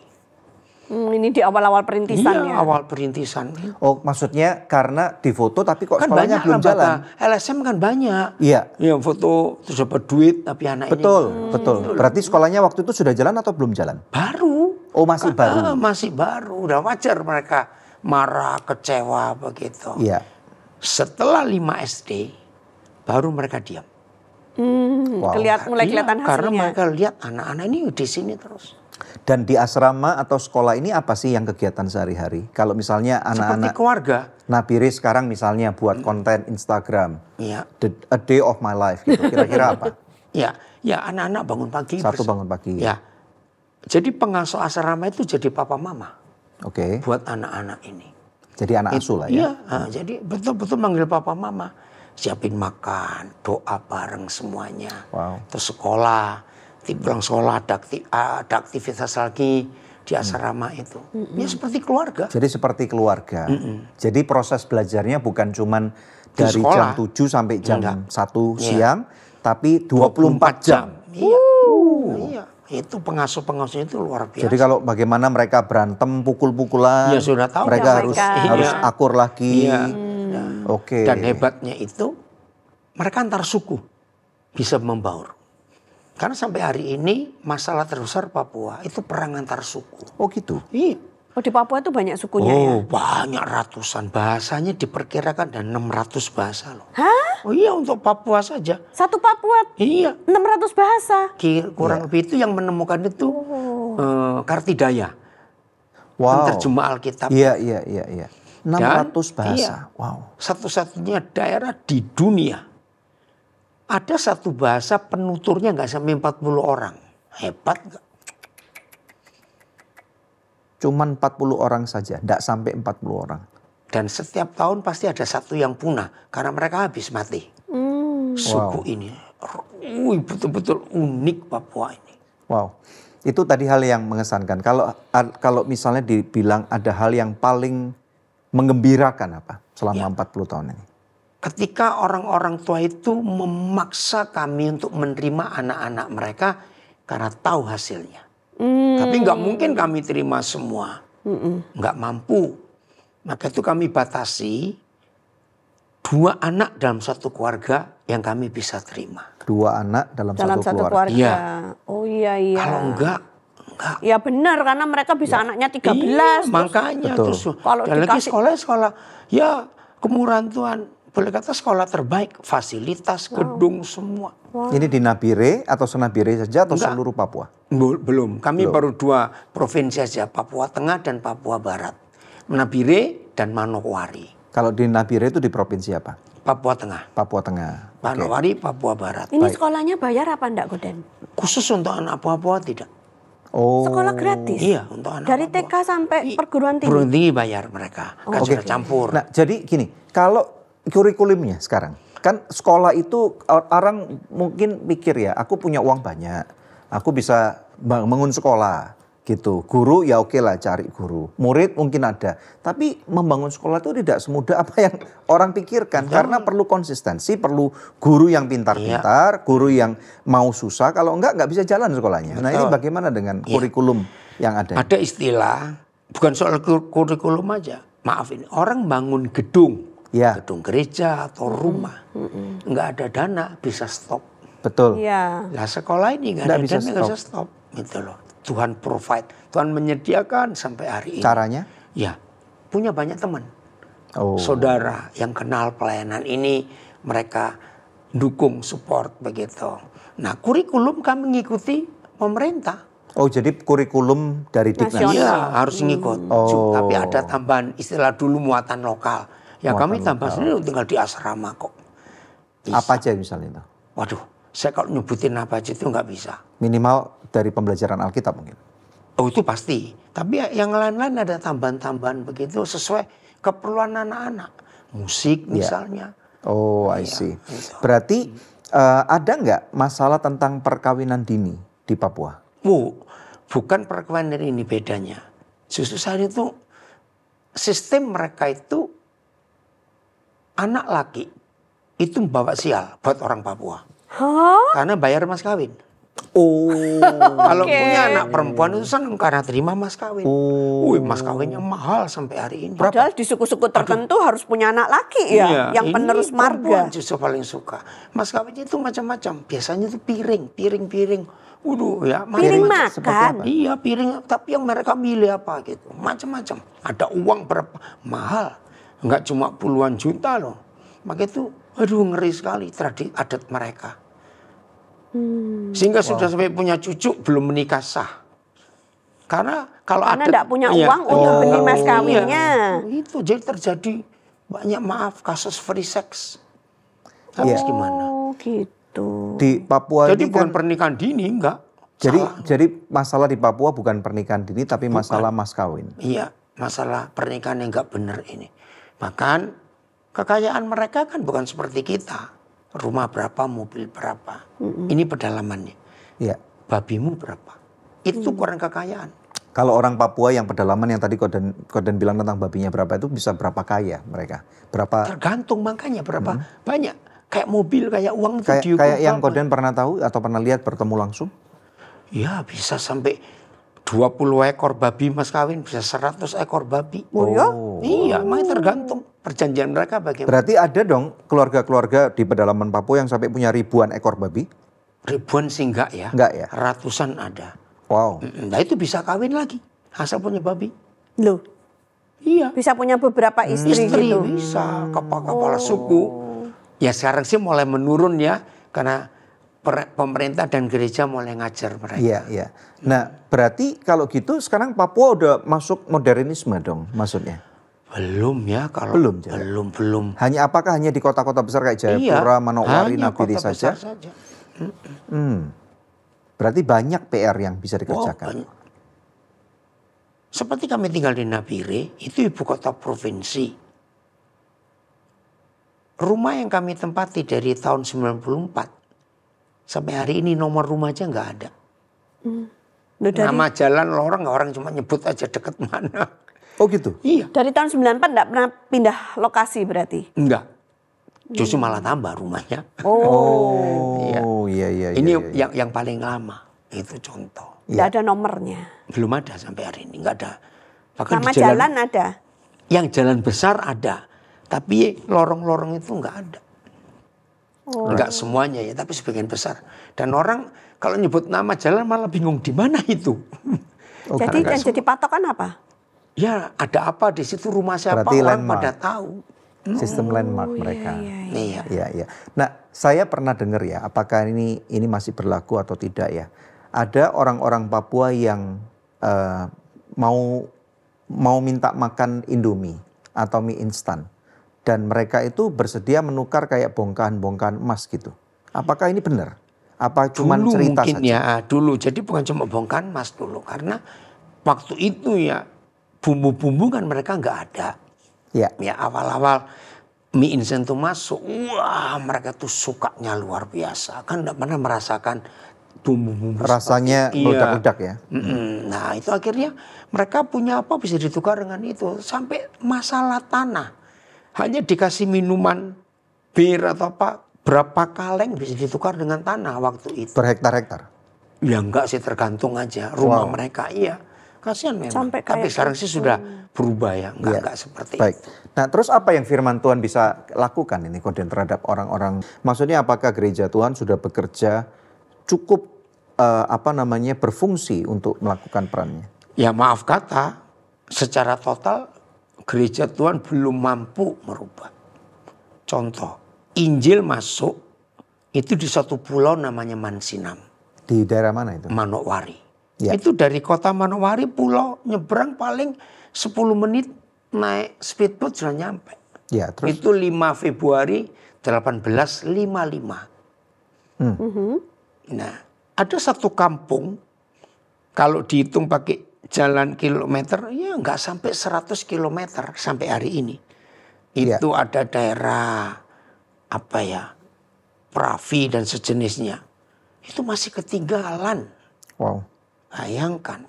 Ini di awal-awal perintisan ya. Iya, awal perintisan. Oh, maksudnya karena difoto tapi kok Kan sekolahnya banyak belum jalan? LSM kan banyak. Iya, Ya foto terus dapat duit tapi anak betul, ini betul. Berarti sekolahnya waktu itu sudah jalan atau belum jalan? baru. Oh, masih baru. Masih baru. Udah wajar mereka marah, kecewa begitu. Iya. Setelah 5 SD baru mereka diam. Wow. Mulai Iya, kelihatan karena hasilnya. mereka lihat anak-anak ini di sini terus. Dan di asrama atau sekolah ini apa sih yang kegiatan sehari-hari? Kalau misalnya Seperti anak-anak keluarga. Nabire sekarang misalnya buat konten Instagram, Iya. a day of my life gitu. Kira-kira apa? Ya, ya anak-anak bangun pagi. Satu bangun pagi. Ya. Jadi pengasuh asrama itu jadi papa mama Oke. buat anak-anak ini. Jadi anak asuh lah ya. Iya, jadi betul-betul manggil papa mama. siapin makan, doa bareng semuanya. Wow. Terus sekolah, pulang sekolah ada aktivitas lagi di asrama itu. Ya seperti keluarga. Jadi seperti keluarga. Jadi proses belajarnya bukan cuman dari sekolah. jam 7 sampai jam Enggak. 1 Iya. siang, tapi 24 jam. Iya. Iya. Itu pengasuh-pengasuhnya itu luar biasa. Jadi kalau bagaimana mereka berantem pukul-pukulan, Ya, sudah tahu. mereka Ya, harus mereka. harus Iya. akur lagi. Iya. Oke. Dan hebatnya itu mereka antar suku bisa membaur. Karena sampai hari ini masalah terbesar Papua itu perang antar suku. Oh gitu. Iya. Oh di Papua itu banyak sukunya ya? Oh banyak ratusan, bahasanya diperkirakan ada 600 bahasa loh. Hah? Oh iya untuk Papua saja. Satu Papua Iya. 600 bahasa? Kurang lebih itu yang menemukan itu Kartidaya. Wow. Penerjemah Alkitab. Iya. 600 bahasa. Iya. Wow. Satu-satunya daerah di dunia. Ada satu bahasa penuturnya nggak sampai 40 orang. Hebat nggak? Cuman 40 orang saja, tidak sampai 40 orang. Dan setiap tahun pasti ada satu yang punah. Karena mereka habis mati. Suku ini. Betul-betul unik Papua ini. Wow. Itu tadi hal yang mengesankan. Kalau misalnya dibilang ada hal yang paling menggembirakan apa selama 40 tahun ini? Ketika orang-orang tua itu memaksa kami untuk menerima anak-anak mereka karena tahu hasilnya. Tapi nggak mungkin kami terima semua. Nggak mampu. Maka itu kami batasi 2 anak dalam satu keluarga yang kami bisa terima. 2 anak dalam satu keluarga. keluarga. Iya. Oh iya. Kalau enggak. Ya benar karena mereka bisa anaknya 13. Iya, terus makanya Betul. terus Kalau dan lagi dikasih- sekolah ya kemurahan Tuhan. Boleh kata sekolah terbaik, fasilitas, gedung semua. Ini di Nabire atau Senabire saja atau Enggak. seluruh Papua? Belum, kami baru 2 provinsi saja, Papua Tengah dan Papua Barat. Nabire dan Manokwari. Kalau di Nabire itu di provinsi apa? Papua Tengah, Papua Tengah. Oke. Manokwari, Papua Barat. Ini sekolahnya bayar apa enggak Goden? Khusus untuk anak Papua tidak. Oh. Sekolah gratis? Iya, untuk anak Dari Papua. TK sampai perguruan tinggi? Perguruan tinggi bayar mereka, kan Oke. sudah campur. Nah, jadi gini, kalau kurikulumnya sekarang, kan sekolah itu orang mungkin pikir ya, aku punya uang banyak, aku bisa bangun sekolah gitu. Guru ya oke lah cari guru, murid mungkin ada, tapi membangun sekolah itu tidak semudah apa yang orang pikirkan karena perlu konsistensi, perlu guru yang pintar-pintar, guru yang mau susah. Kalau nggak bisa jalan sekolahnya. Nah ini bagaimana dengan kurikulum yang ada? Ada istilah, bukan soal kurikulum aja. Maaf ini, orang bangun gedung. Ya. Gedung gereja atau rumah. Nggak ada dana, bisa stop. Betul. Iya. Lah sekolah ini nggak Nggak ada bisa dana, nggak bisa stop. Gitu loh. Tuhan provide, Tuhan menyediakan sampai hari ini. Caranya? Ya, punya banyak teman. Oh. Saudara yang kenal pelayanan ini, mereka dukung, support begitu. Nah kurikulum kami mengikuti pemerintah. Oh jadi kurikulum dari Diknas. Nasional. Iya harus ngikut. Oh. Tapi ada tambahan istilah dulu muatan lokal. Ya kami tambah sendiri tinggal di asrama kok. Bisa. Apa aja misalnya itu? Waduh, saya kalau nyebutin apa aja itu nggak bisa. Minimal dari pembelajaran Alkitab mungkin. Oh itu pasti. Tapi yang lain-lain ada tambahan-tambahan begitu sesuai keperluan anak-anak. Musik misalnya. Oh, I see. Berarti ada nggak masalah tentang perkawinan dini di Papua? Bukan perkawinan ini bedanya. Justru saat itu sistem mereka itu anak laki itu membawa sial buat orang Papua. Hah? Karena bayar mas kawin. Oh. Kalau punya anak perempuan itu senang karena terima mas kawin. Oh. Wih, mas kawinnya mahal sampai hari ini. Padahal di suku-suku tertentu harus punya anak laki ya, Iya, yang ini penerus perempuan marga. justru paling suka. Mas kawin itu macam-macam. Biasanya itu piring. Waduh ya. Piring macam-macam. makan. Iya piring. Tapi yang mereka milih apa gitu. Macam-macam. Ada uang berapa. Mahal. Enggak cuma puluhan juta loh. Maka itu aduh ngeri sekali tradisi adat mereka. Sehingga sudah sampai punya cucu belum menikah sah. Karena kalau Karena adat- enggak punya iya. uang untuk beli mas kawinnya. Iya. Itu jadi terjadi banyak maaf kasus free sex. Harus gimana? Oh gitu. Di Papua Jadi ini bukan kan, pernikahan dini enggak. jadi masalah di Papua bukan pernikahan dini tapi masalah mas kawin. Iya, masalah pernikahan yang enggak benar ini. Bahkan Kekayaan mereka kan bukan seperti kita. Rumah berapa, mobil berapa. Ini pedalamannya. Iya. Babimu berapa. Itu kurang kekayaan. Kalau orang Papua yang pedalaman yang tadi Koden bilang tentang babinya berapa itu bisa berapa kaya mereka? Berapa? Tergantung makanya berapa banyak. Kayak mobil, kayak uang itu diukur. Kayak yang Koden pernah tahu atau pernah lihat bertemu langsung? Ya bisa sampai 20 ekor babi mas kawin, bisa 100 ekor babi. Oh ya? Iya, makanya tergantung perjanjian mereka bagaimana. Berarti ada dong keluarga-keluarga di pedalaman Papua yang sampai punya ribuan ekor babi? Ribuan sih enggak ya. Enggak ya? Ratusan ada. Wow. Nah itu bisa kawin lagi, asal punya babi. Loh, Iya. bisa punya beberapa istri Istri gitu. bisa, kepala suku. Ya sekarang sih mulai menurun ya, karena pemerintah dan gereja mulai ngajar mereka. Iya, iya. Nah, berarti kalau gitu sekarang Papua udah masuk modernisme dong maksudnya? Belum ya kalau Belum, Jaya? belum. Apakah hanya di kota-kota besar kayak Jayapura, Manowari, hanya Nabire kota saja? besar saja. Berarti banyak PR yang bisa Oh, dikerjakan. banyak. Seperti kami tinggal di Nabire, itu ibu kota provinsi. Rumah yang kami tempati dari tahun 94 sampai hari ini nomor rumah aja nggak ada. Loh, Nama jalan orang cuma nyebut aja deket mana. Oh gitu? Iya, dari tahun 94 enggak pernah pindah lokasi berarti? enggak. Justru malah tambah rumahnya. Oh, iya. Ini yang paling lama, itu contoh. Enggak ada nomornya. Belum ada sampai hari ini, enggak ada. Bahkan Nama di jalan ada. yang jalan besar ada, tapi lorong-lorong itu enggak ada. Enggak semuanya ya, tapi sebagian besar. Dan orang kalau nyebut nama jalan malah bingung di mana itu. Jadi yang jadi patokan apa? Ya ada apa di situ, rumah siapa, Berarti orang landmark. pada tahu. Sistem landmark mereka. Iya. Iya. Nah, saya pernah dengar ya, apakah ini masih berlaku atau tidak ya? Ada orang-orang Papua yang mau minta makan Indomie atau mie instan, dan mereka itu bersedia menukar kayak bongkahan-bongkahan emas gitu. Apakah ini benar? Apa cuma Dulu cerita mungkin saja? ya, dulu. Jadi bukan cuma bongkahan emas dulu, karena waktu itu ya bumbu-bumbu kan mereka nggak ada. Ya. Ya awal-awal mie instan itu masuk, wah mereka tuh sukanya luar biasa. Kan nggak pernah merasakan bumbu-bumbu Rasanya seperti- meledak-ledak ya. Nah itu akhirnya mereka punya apa bisa ditukar dengan itu. Sampai masalah tanah, hanya dikasih minuman bir atau apa, berapa kaleng bisa ditukar dengan tanah waktu itu. Berhektar-hektar. Ya enggak sih, tergantung aja rumah mereka. Iya, kasihan memang. Sampai Tapi kayak sekarang sih sudah berubah ya, enggak seperti Baik. Nah, terus apa yang firman Tuhan bisa lakukan ini Koden terhadap orang-orang? Maksudnya apakah gereja Tuhan sudah bekerja cukup berfungsi untuk melakukan perannya? Ya maaf kata, secara total gereja Tuhan belum mampu merubah. Contoh, Injil masuk itu di satu pulau namanya Mansinam, Di daerah mana itu? Manowari. Ya. Itu dari kota Manowari pulau nyebrang paling 10 menit naik speedboat sudah nyampe. Ya, terus Itu 5 Februari 1855. Nah, ada satu kampung kalau dihitung pakai jalan kilometer ya nggak sampai 100 kilometer sampai hari ini. Itu ada daerah apa ya, Pravi dan sejenisnya. Itu masih ketinggalan. wow. Bayangkan.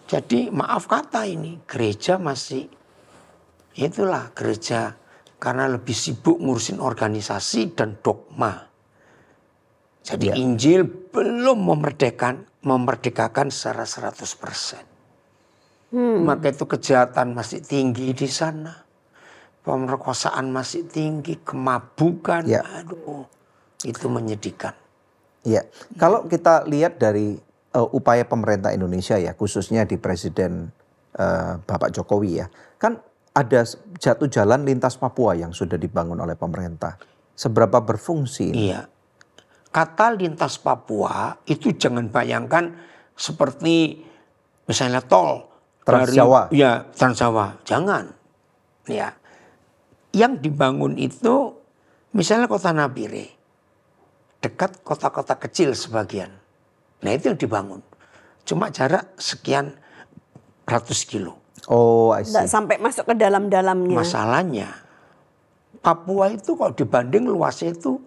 Jadi maaf kata ini gereja masih itulah gereja karena lebih sibuk ngurusin organisasi dan dogma. Jadi Injil belum memerdekakan secara 100%. Maka itu kejahatan masih tinggi di sana. Pemerkosaan masih tinggi, kemabukan. Aduh, itu menyedihkan. Ya, kalau kita lihat dari upaya pemerintah Indonesia ya, khususnya di Presiden Bapak Jokowi ya, kan ada jatuh jalan lintas Papua yang sudah dibangun oleh pemerintah. Seberapa berfungsi ini? Iya. Kata lintas Papua itu jangan bayangkan seperti misalnya tol Trans dari Jawa. ya Trans Jawa, jangan. Ya. Yang dibangun itu misalnya kota Nabire, dekat kota-kota kecil sebagian. Nah itu yang dibangun. Cuma jarak sekian ratus kilo. Oh, I see. Nggak sampai masuk ke dalam-dalamnya. Masalahnya Papua itu kalau dibanding luasnya itu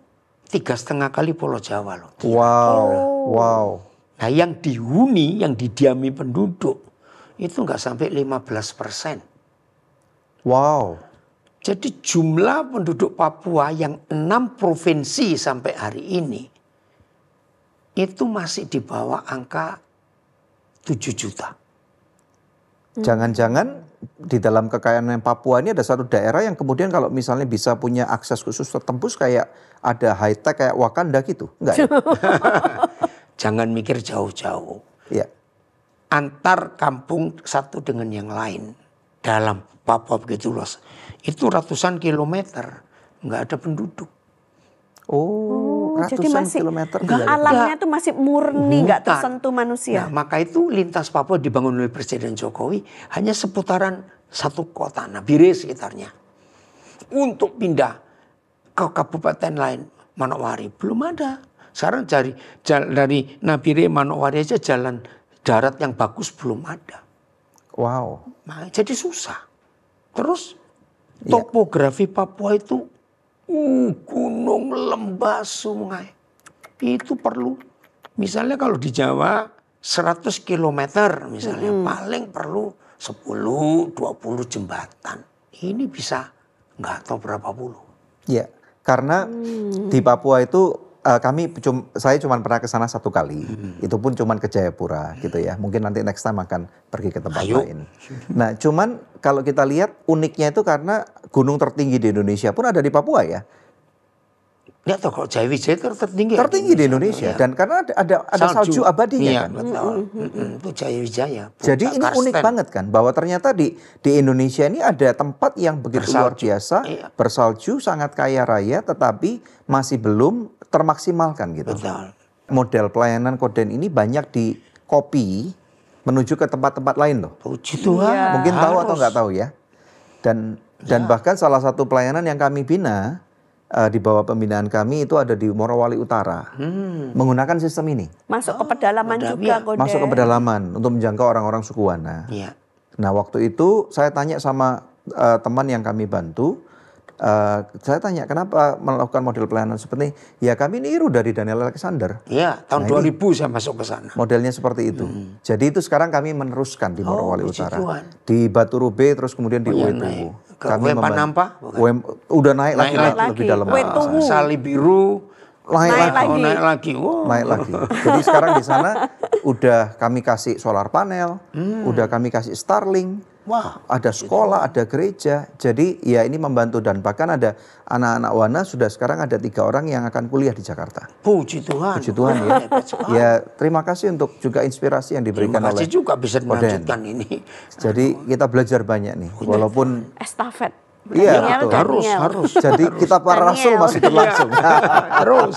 3,5 kali Pulau Jawa loh. Wow, wow. Nah yang dihuni, yang didiami penduduk itu nggak sampai 15%. Wow. Jadi jumlah penduduk Papua yang 6 provinsi sampai hari ini itu masih di bawah angka 7 juta. Jangan-jangan di dalam kekayaan Papua ini ada satu daerah yang kemudian kalau misalnya bisa punya akses khusus tertembus kayak ada high tech kayak Wakanda gitu. Enggak ya? Jangan mikir jauh-jauh. Iya. Antar kampung satu dengan yang lain dalam Papua begitu luas. Itu ratusan kilometer. Nggak ada penduduk. Oh, jadi ratusan masih kilometer. alamnya tuh masih murni, nggak tersentuh manusia. Nah, maka itu lintas Papua dibangun oleh Presiden Jokowi hanya seputaran satu kota, Nabire sekitarnya. Untuk pindah ke kabupaten lain, Manokwari, belum ada. Sekarang dari Nabire, Manokwari aja jalan darat yang bagus belum ada. Wow. Nah, jadi susah. Terus topografi Papua itu gunung, lembah, sungai. Itu perlu. Misalnya kalau di Jawa 100 kilometer misalnya paling perlu 10-20 jembatan. Ini bisa nggak tahu berapa puluh. Ya, karena di Papua itu saya cuma pernah ke sana satu kali. Itu pun cuma ke Jayapura gitu ya. Mungkin nanti next time akan pergi ke tempat lain. Nah, cuman kalau kita lihat uniknya itu karena gunung tertinggi di Indonesia pun ada di Papua ya. Nggak tahu kalau Jayawijaya itu tertinggi. Tertinggi di Indonesia. Dan karena ada salju abadinya iya, kan. Betul. Itu Jayawijaya. Jadi ini unik banget kan bahwa ternyata di Indonesia ini ada tempat yang begitu luar biasa, bersalju, sangat kaya raya, tetapi masih belum termaksimalkan gitu. Betul. Model pelayanan Koden ini banyak di copy menuju ke tempat-tempat lain loh. Puji Tuhan. Mungkin tahu atau nggak tahu ya. Dan bahkan salah satu pelayanan yang kami bina di bawah pembinaan kami itu ada di Morowali Utara, menggunakan sistem ini. Masuk ke pedalaman juga, Koden. Masuk ke pedalaman untuk menjangkau orang-orang suku Wana. Iya. Nah waktu itu saya tanya sama teman yang kami bantu, saya tanya kenapa melakukan model pelayanan seperti ini? Ya kami niru dari Daniel Alexander. Iya, tahun 2000 saya masuk ke sana. Modelnya seperti itu. Jadi itu sekarang kami meneruskan di Morowali puji Utara. Tuhan. Di Batu Rube terus kemudian di Uetuwu. Ke Wempanampa? Udah naik lagi lebih dalam. Wetuwu. Salibiru. Naik lagi. Wow. Naik lagi. Jadi sekarang di sana udah kami kasih solar panel, udah kami kasih Starlink. Wah, ada sekolah, ada gereja. Jadi ya ini membantu dan bahkan ada anak-anak Wana sudah sekarang ada 3 orang yang akan kuliah di Jakarta. Puji Tuhan. Puji Tuhan ya. Ya terima kasih untuk juga inspirasi yang diberikan oleh. Terima kasih juga bisa melanjutkan ini. Jadi kita belajar banyak nih, walaupun estafet. Iya, betul. Harus. Jadi kita para rasul masih berlangsung. Terus.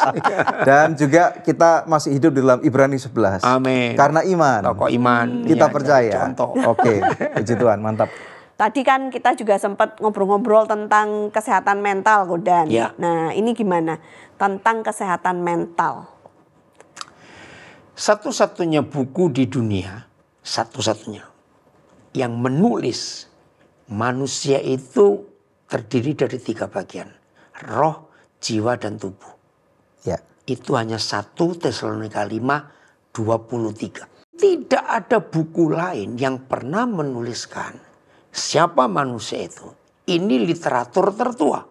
Dan juga kita masih hidup di dalam Ibrani 11. Amin. Karena iman. Pokok iman. Kita Ya, percaya. contoh. Oke, puji Tuhan, mantap. Tadi kan kita juga sempat ngobrol-ngobrol tentang kesehatan mental, Kodan. Ya. Nah, ini gimana? Tentang kesehatan mental. Satu-satunya buku di dunia, satu-satunya yang menulis manusia itu terdiri dari 3 bagian. Roh, jiwa, dan tubuh. Ya. Itu hanya 1 Tesalonika 5:23. Tidak ada buku lain yang pernah menuliskan siapa manusia itu. Ini literatur tertua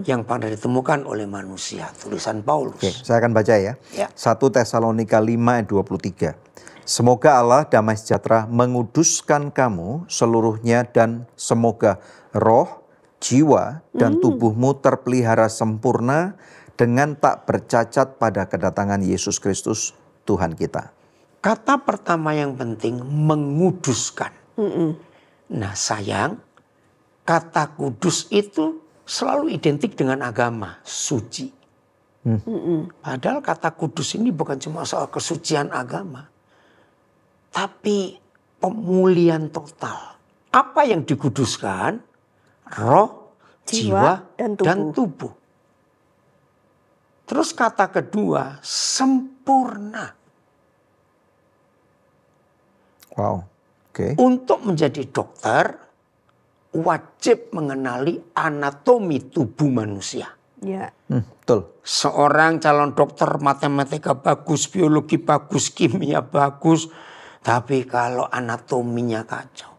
yang pernah ditemukan oleh manusia. Tulisan Paulus. Oke, saya akan baca ya. Ya. 1 Tesalonika 5:23. Semoga Allah damai sejahtera menguduskan kamu seluruhnya dan semoga roh, jiwa, dan tubuhmu terpelihara sempurna dengan tak bercacat pada kedatangan Yesus Kristus Tuhan kita. Kata pertama yang penting menguduskan. Nah sayang, kata kudus itu selalu identik dengan agama, suci. Padahal kata kudus ini bukan cuma soal kesucian agama. Tapi pemulihan total. Apa yang dikuduskan? Roh, jiwa, dan tubuh. Terus kata kedua, sempurna. Wow, oke. Untuk menjadi dokter, wajib mengenali anatomi tubuh manusia. Ya. Betul. Seorang calon dokter matematika bagus, biologi bagus, kimia bagus. Tapi kalau anatominya kacau,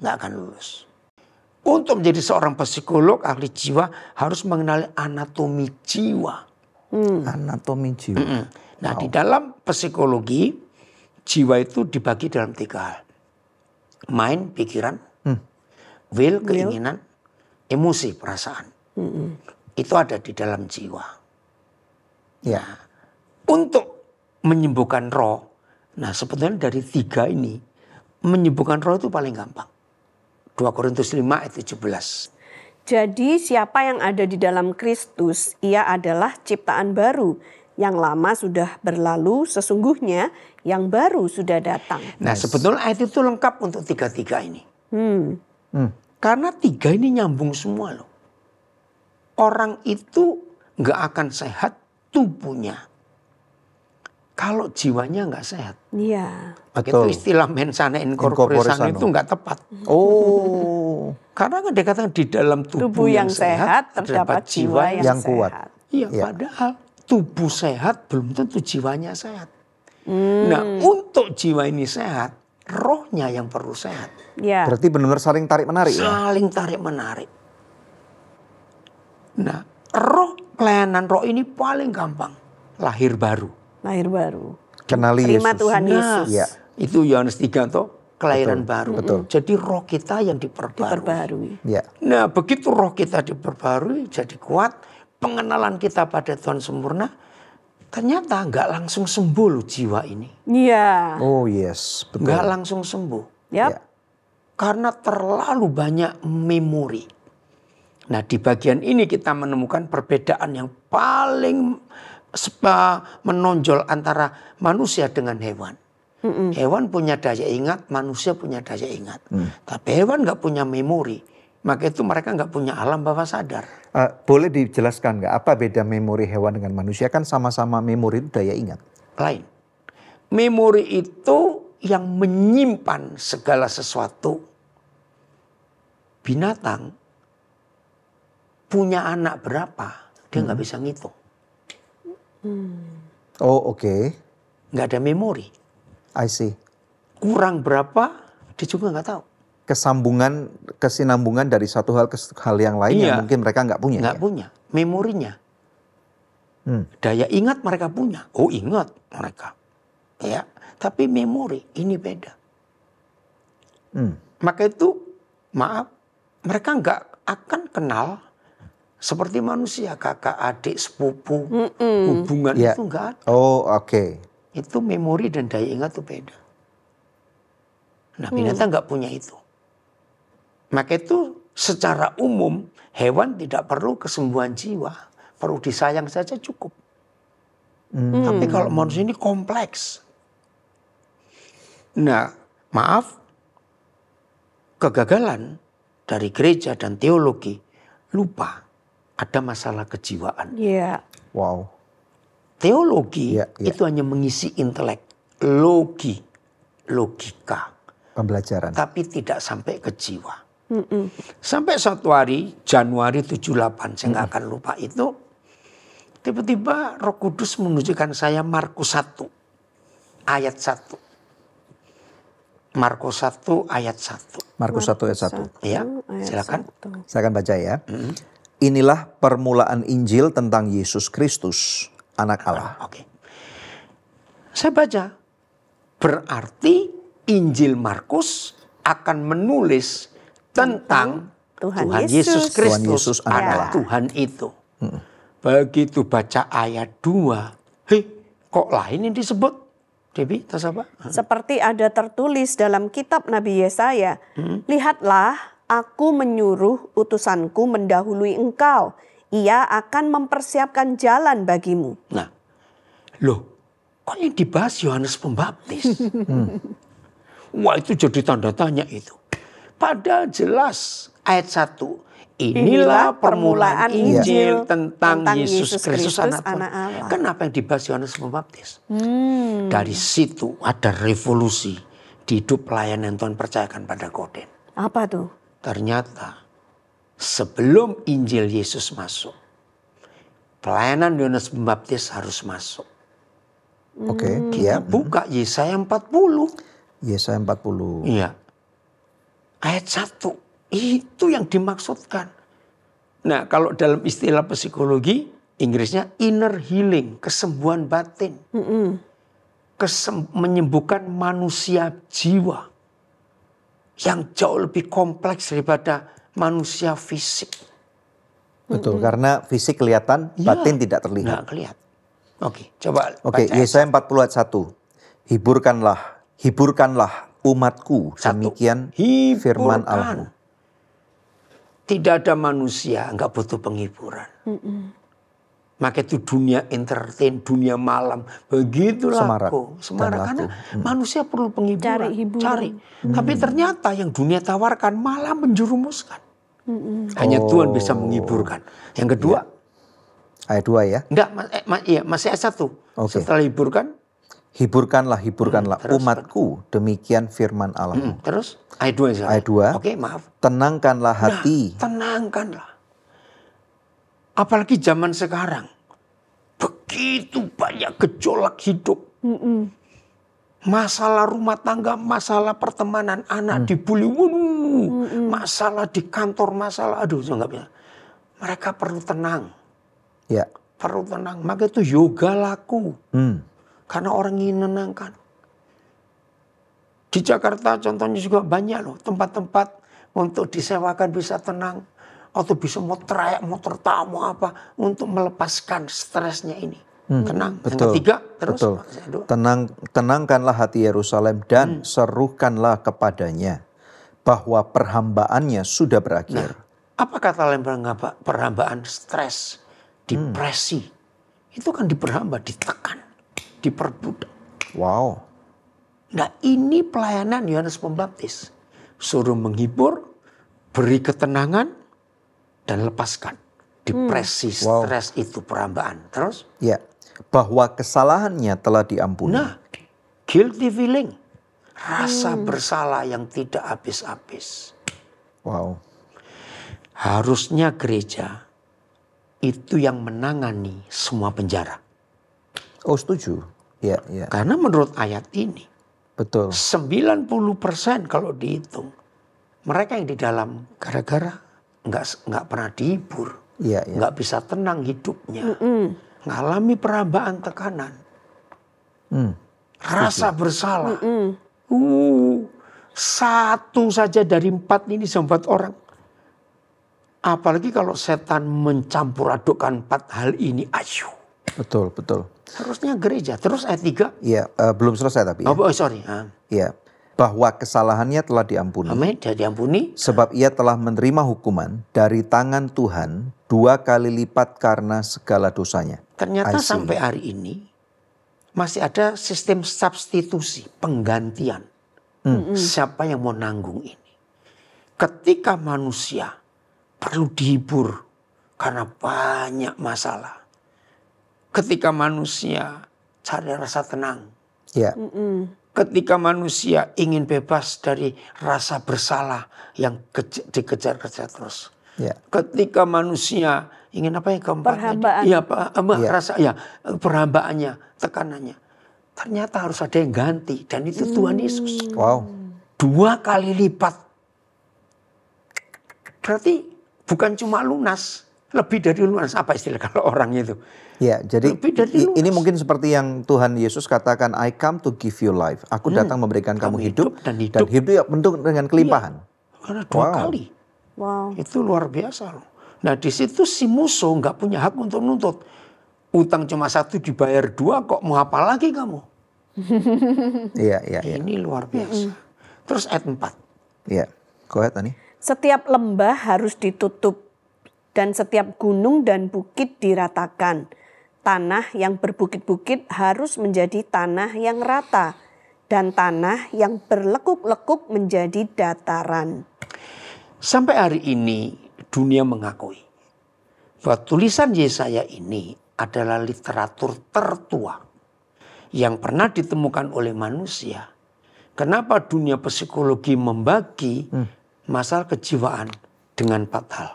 nggak akan lulus. Untuk menjadi seorang psikolog, ahli jiwa harus mengenali anatomi jiwa. Anatomi jiwa. Nah, di dalam psikologi, jiwa itu dibagi dalam 3 hal. Mind, pikiran, will, keinginan, emosi, perasaan. Itu ada di dalam jiwa. Ya. Untuk menyembuhkan roh, nah sebetulnya dari 3 ini, menyembuhkan roh itu paling gampang. 2 Korintus 5 ayat 17. Jadi siapa yang ada di dalam Kristus, ia adalah ciptaan baru. Yang lama sudah berlalu, sesungguhnya yang baru sudah datang. Nah sebetulnya ayat itu lengkap untuk 3 ini. Karena 3 ini nyambung semua loh. Orang itu nggak akan sehat tubuhnya kalau jiwanya nggak sehat. Iya. Itu istilah mensana incorpore sano itu nggak tepat. Oh. Karena kan dikatakan di dalam tubuh yang sehat terdapat jiwa yang kuat. sehat. Iya, padahal tubuh sehat belum tentu jiwanya sehat. Nah, untuk jiwa ini sehat, rohnya yang perlu sehat. Ya. Berarti benar-benar saling tarik-menarik ya? Saling tarik-menarik. Nah, pelayanan roh ini paling gampang. Lahir baru. Lahir baru. Kenali Terima Yesus. Tuhan Nah, Yesus. Ya. itu Yohanes 3 toh, kelahiran baru. betul. Jadi roh kita yang diperbarui. Diperbarui. Ya. Nah, begitu roh kita diperbarui, jadi kuat, pengenalan kita pada Tuhan sempurna, ternyata nggak langsung sembuh loh jiwa ini. Iya. Oh yes, betul. Nggak langsung sembuh. Yap. Ya. Karena terlalu banyak memori. Nah, di bagian ini kita menemukan perbedaan yang paling menonjol antara manusia dengan hewan. Hewan punya daya ingat, manusia punya daya ingat. Tapi hewan nggak punya memori. Maka itu mereka nggak punya alam bawah sadar. Boleh dijelaskan nggak apa beda memori hewan dengan manusia? Kan sama-sama memori itu daya ingat. Lain. Memori itu yang menyimpan segala sesuatu. Binatang punya anak berapa, dia nggak bisa ngitung. Oh oke. Nggak ada memori. I see. Kurang berapa, dia juga nggak tahu. Kesinambungan dari satu hal ke hal yang lain Iya. yang mungkin mereka nggak punya. Nggak Ya? punya memorinya. Daya ingat mereka punya. Oh ingat mereka. Ya, tapi memori ini beda. Maka itu maaf, mereka nggak akan kenal seperti manusia, kakak, adik, sepupu, hubungan Ya. itu nggak ada. Oh oke. Itu memori dan daya ingat itu beda. Nah binatang nggak punya itu. Maka itu secara umum hewan tidak perlu kesembuhan jiwa. Perlu disayang saja cukup. Tapi kalau manusia ini kompleks. Nah maaf, kegagalan dari gereja dan teologi lupa ada masalah kejiwaan. Iya. Wow. Teologi Ya, ya. itu hanya mengisi intelek, logika. Pembelajaran. Tapi tidak sampai ke jiwa. Sampai suatu hari, Januari 78, saya nggak akan lupa itu. Tiba-tiba Roh Kudus menunjukkan saya Markus 1, ayat 1. Markus 1 ayat 1. Markus 1 ayat 1. Ya, silakan. Saya akan baca ya. Inilah permulaan Injil tentang Yesus Kristus, anak Allah. Oke. Saya baca. Berarti Injil Markus akan menulis tentang Tuhan Tuhan Yesus. Yesus Kristus, Tuhan Yesus, anak anak Allah. Tuhan itu. Begitu baca ayat 2, kok lain yang disebut? Debbie, tas apa? Seperti ada tertulis dalam kitab Nabi Yesaya, lihatlah aku menyuruh utusanku mendahului engkau. Ia akan mempersiapkan jalan bagimu. Nah, loh, kok yang dibahas Yohanes Pembaptis? Wah, itu jadi tanda tanya itu. Padahal jelas ayat 1. Inilah permulaan Injil tentang Yesus Kristus anak Allah. Kenapa yang dibahas Yohanes Pembaptis? Dari situ ada revolusi di hidup pelayanan Tuhan percayakan pada Koden. Apa tuh? Ternyata sebelum Injil Yesus masuk, pelayanan Yohanes Pembaptis harus masuk. Oke, Kita ya. buka Yesaya 40. Yesaya 40. Iya. Ayat 1. Itu yang dimaksudkan. Nah, kalau dalam istilah psikologi, Inggrisnya inner healing, kesembuhan batin. Menyembuhkan manusia jiwa yang jauh lebih kompleks daripada manusia fisik. Betul, karena fisik kelihatan, Ya, batin tidak terlihat. nggak kelihatan. Oke, coba Oke, baca ayat Yesaya 40 ayat 1. Hiburkanlah umatku, Satu. demikian Hiburkan. firman Allahmu. Tidak ada manusia nggak butuh penghiburan. Maka itu dunia entertain, dunia malam, begitu Semarak laku. Semarak dan karena laku. manusia perlu penghiburan. Cari hiburan. Cari. Tapi ternyata yang dunia tawarkan malah menjerumuskan. Hanya Tuhan bisa menghiburkan. Yang kedua, Ayat 2 ya. enggak, iya, masih ayat 1. Oke. Setelah hiburkan, Hiburkanlah terus, umatku, demikian firman Allahmu. terus ayat 2 misalnya. Ayat 2. Oke, maaf. Tenangkanlah hati. Tenangkanlah. Apalagi zaman sekarang. Begitu banyak gejolak hidup. Masalah rumah tangga, masalah pertemanan, anak dibully. Masalah di kantor, masalah. Aduh, saya nggak bisa. Mereka perlu tenang. Ya. Perlu tenang. Maka itu yoga laku. Karena orang ingin menenangkan. Di Jakarta contohnya juga banyak loh. Tempat-tempat untuk disewakan bisa tenang. Atau bisa mau teriak, mau tertawa apa. Untuk melepaskan stresnya ini. Tenang. Yang Betul. ketiga, terus. Betul. Tenangkanlah hati Yerusalem dan serukanlah kepadanya bahwa perhambaannya sudah berakhir. Apa kata lain perhambaan? Stres, depresi. Itu kan diperhamba, ditekan, diperbudak. Wow. Nah, ini pelayanan Yohanes Pembaptis. Suruh menghibur, beri ketenangan, dan lepaskan. Depresi, stres itu perhambaan. Terus? Ya. Bahwa kesalahannya telah diampuni. Nah, guilty feeling. Rasa bersalah yang tidak habis-habis. Wow. Harusnya gereja itu yang menangani semua penjara. Oh, setuju. Ya, ya. Karena menurut ayat ini, Betul. 90% kalau dihitung, mereka yang di dalam gara-gara nggak pernah dihibur, Iya, iya. nggak bisa tenang hidupnya, ngalami perhambaan tekanan, rasa bersalah. Satu saja dari 4 ini sempat orang. Apalagi kalau setan mencampur adukkan 4 hal ini, ayo. Betul, betul. Harusnya gereja. Terus ayat 3. Iya, belum selesai tapi ya. Oh, sorry. Iya. Bahwa kesalahannya telah diampuni. Amin, dia diampuni. Sebab ia telah menerima hukuman dari tangan Tuhan 2 kali lipat karena segala dosanya. Ternyata I see. sampai hari ini masih ada sistem substitusi, penggantian. Siapa yang mau nanggung ini? Ketika manusia perlu dihibur karena banyak masalah. Ketika manusia cari rasa tenang. Ya. Ketika manusia ingin bebas dari rasa bersalah yang dikejar-kejar terus. Ya. Ketika manusia ingin apa yang keempatnya? Perhambaan. Iya, rasa ya perhambaannya, tekanannya. Ternyata harus ada yang ganti dan itu Tuhan Yesus. Wow. 2 kali lipat. Berarti bukan cuma lunas, lebih dari lunas. Apa istilah kalau orang itu? Ya, jadi Lebih dari lunas. ini mungkin seperti yang Tuhan Yesus katakan, I come to give you life. Aku datang memberikan kamu hidup dan hidup. ya bentuk dengan kelimpahan. Karena 2 kali. Wow. Itu luar biasa loh. Nah di situ si musuh nggak punya hak untuk nuntut. Utang cuma 1 dibayar 2, kok mau apa lagi kamu? Iya, iya, iya. Ini luar biasa. Terus ayat 4. Iya. Go ahead, Tani. Setiap lembah harus ditutup dan setiap gunung dan bukit diratakan. Tanah yang berbukit-bukit harus menjadi tanah yang rata dan tanah yang berlekuk-lekuk menjadi dataran. Sampai hari ini dunia mengakui bahwa tulisan Yesaya ini adalah literatur tertua yang pernah ditemukan oleh manusia. Kenapa dunia psikologi membagi masalah kejiwaan dengan 4 hal.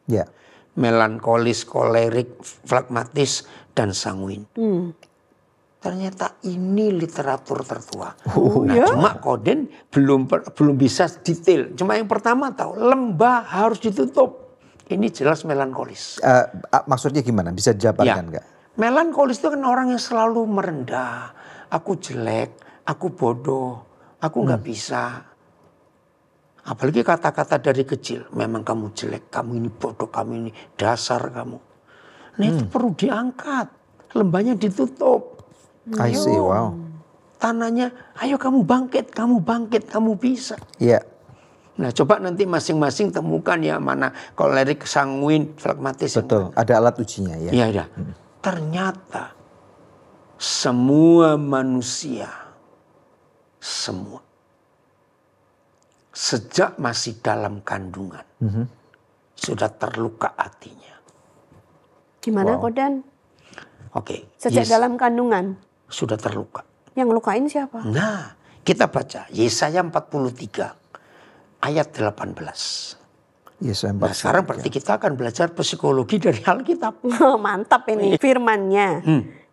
Ya. Melankolis, kolerik, flagmatis, dan sanguin. Ternyata ini literatur tertua. Cuma Koden belum bisa detail. Cuma yang pertama tahu lembah harus ditutup. Ini jelas melankolis. Maksudnya gimana? Bisa dijabarkan nggak? Melankolis itu kan orang yang selalu merendah. Aku jelek, aku bodoh, aku nggak bisa. Apalagi kata-kata dari kecil. Memang kamu jelek, kamu ini bodoh, kamu ini dasar kamu. Nah itu perlu diangkat. Lembahnya ditutup. I see, wow. Tanahnya, ayo kamu bangkit, kamu bisa. Iya. Nah coba nanti masing-masing temukan ya mana kolerik, sanguin, flagmatis. Betul, ada alat ujinya ya. Iya, ada. Ternyata semua manusia, semua. Sejak masih dalam kandungan, sudah terluka hatinya. Gimana Kodan? Oke. Sejak dalam kandungan? Sudah terluka. Yang lukain siapa? Nah, kita baca Yesaya 43 ayat 18. Yesaya 43. Nah, sekarang berarti kita akan belajar psikologi dari Alkitab. Mantap ini firmannya.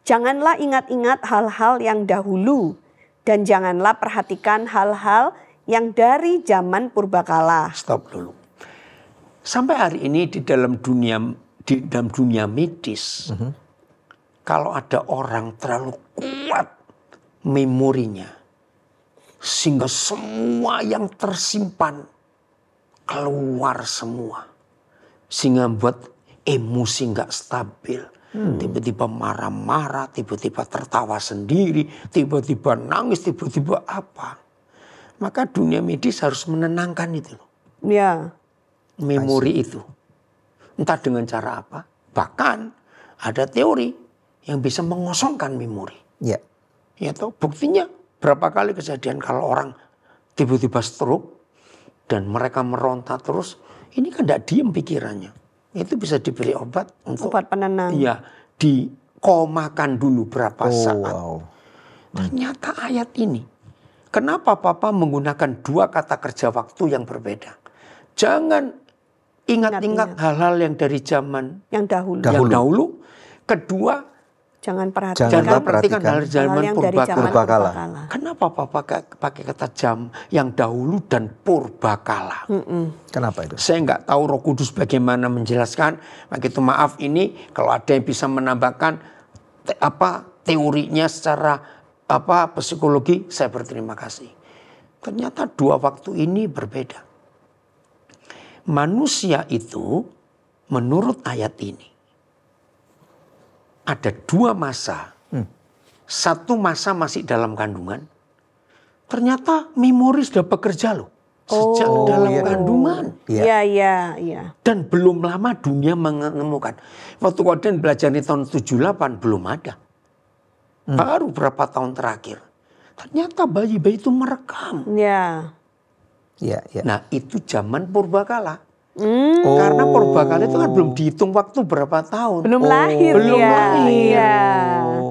Janganlah ingat-ingat hal-hal yang dahulu. Dan janganlah perhatikan hal-hal yang dari zaman purbakala. Stop dulu. Sampai hari ini di dalam dunia medis, kalau ada orang terlalu kuat memorinya, sehingga semua yang tersimpan keluar semua, sehingga membuat emosi nggak stabil, tiba-tiba marah-marah, tiba-tiba tertawa sendiri, tiba-tiba nangis, tiba-tiba apa? Maka dunia medis harus menenangkan itu loh. Ya. Memori itu. Entah dengan cara apa. Bahkan ada teori yang bisa mengosongkan memori. Ya. Ya toh, buktinya berapa kali kejadian kalau orang tiba-tiba stroke dan mereka meronta terus, ini kan tidak diem pikirannya. Itu bisa diberi obat untuk Obat penenang. Iya, dikomakan dulu berapa saat. Wow. Ternyata ayat ini, kenapa Papa menggunakan 2 kata kerja waktu yang berbeda? Jangan ingat-ingat hal-hal yang dari zaman yang dahulu. yang dahulu. Kedua, Jangan jangan perhatikan hal zaman yang dari zaman purbakala. purbakala. Kenapa Papa pakai kata jam yang dahulu dan purbakala? Kenapa itu? Saya nggak tahu Roh Kudus bagaimana menjelaskan. Begitu maaf ini kalau ada yang bisa menambahkan teorinya secara psikologi, saya berterima kasih. Ternyata 2 waktu ini berbeda. Manusia itu menurut ayat ini ada 2 masa. Satu masa masih dalam kandungan. Ternyata memori sudah bekerja loh. Sejak dalam kandungan. Iya. Dan belum lama dunia menemukan. Waktu Koden belajar di tahun 78 belum ada. Baru berapa tahun terakhir. Ternyata bayi-bayi itu merekam. Iya. Iya. Nah itu zaman purbakala. Karena purbakala itu kan belum dihitung waktu berapa tahun. Belum lahir. Belum lahir. Iya.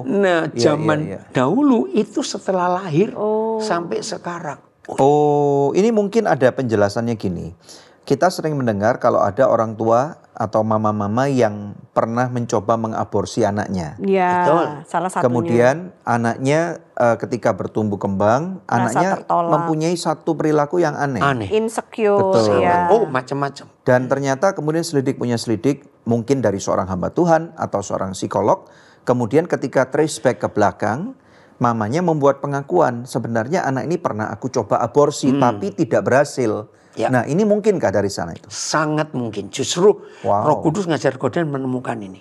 Nah zaman dahulu itu setelah lahir sampai sekarang. Oh, ini mungkin ada penjelasannya gini. Kita sering mendengar kalau ada orang tua atau mama-mama yang pernah mencoba mengaborsi anaknya. Iya, Betul. salah satunya. Kemudian anaknya ketika bertumbuh kembang, anaknya mempunyai satu perilaku yang aneh. Insecure. Betul. Ya. Oh macam-macam. Dan ternyata kemudian selidik punya selidik, mungkin dari seorang hamba Tuhan atau seorang psikolog. Kemudian ketika trace back ke belakang, mamanya membuat pengakuan, sebenarnya anak ini pernah aku coba aborsi tapi tidak berhasil. Ya. Nah ini mungkinkah dari sana itu? Sangat mungkin. Justru Roh Kudus ngajar Koden menemukan ini.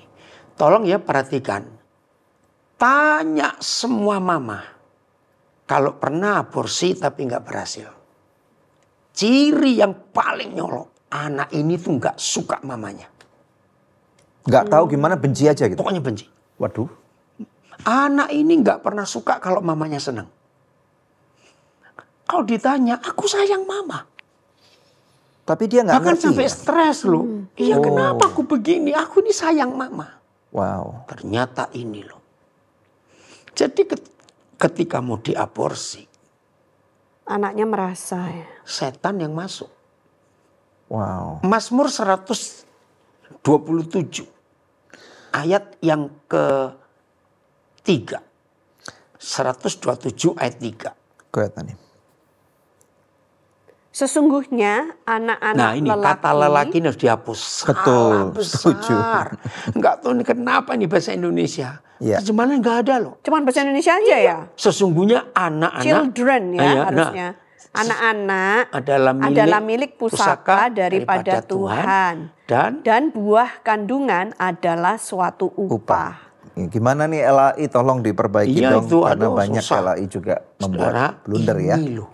Tolong ya perhatikan. Tanya semua mama. Kalau pernah aborsi tapi nggak berhasil. Ciri yang paling nyolok. Anak ini tuh nggak suka mamanya. Nggak tahu gimana, benci aja gitu? Pokoknya benci. Waduh. Anak ini nggak pernah suka kalau mamanya senang. Kalau ditanya, aku sayang mama. Tapi dia nggak Bahkan ngerti sampai ya? stres loh. Iya kenapa aku begini? Aku ini sayang mama. Wow. Ternyata ini loh. Jadi ketika mau diaborsi. Anaknya merasa ya. Setan yang masuk. Wow. Mazmur 127 ayat yang ke-3. 127 ayat 3. Go ahead, Tani. Sesungguhnya anak-anak Nah ini kata lelaki ini harus dihapus. Betul, Salah setuju. besar. Enggak tahu ini kenapa nih bahasa Indonesia. Iya. Terjemahannya enggak ada loh. cuman bahasa Indonesia aja ya. Sesungguhnya anak-anak. Children ya Iya, harusnya. Anak-anak adalah milik pusaka daripada Tuhan. Dan buah kandungan adalah suatu upah. Gimana nih LAI, tolong diperbaiki Iya, dong. itu, Karena aduh, banyak susah. LAI juga membuat Saudara, blunder ya. ini loh.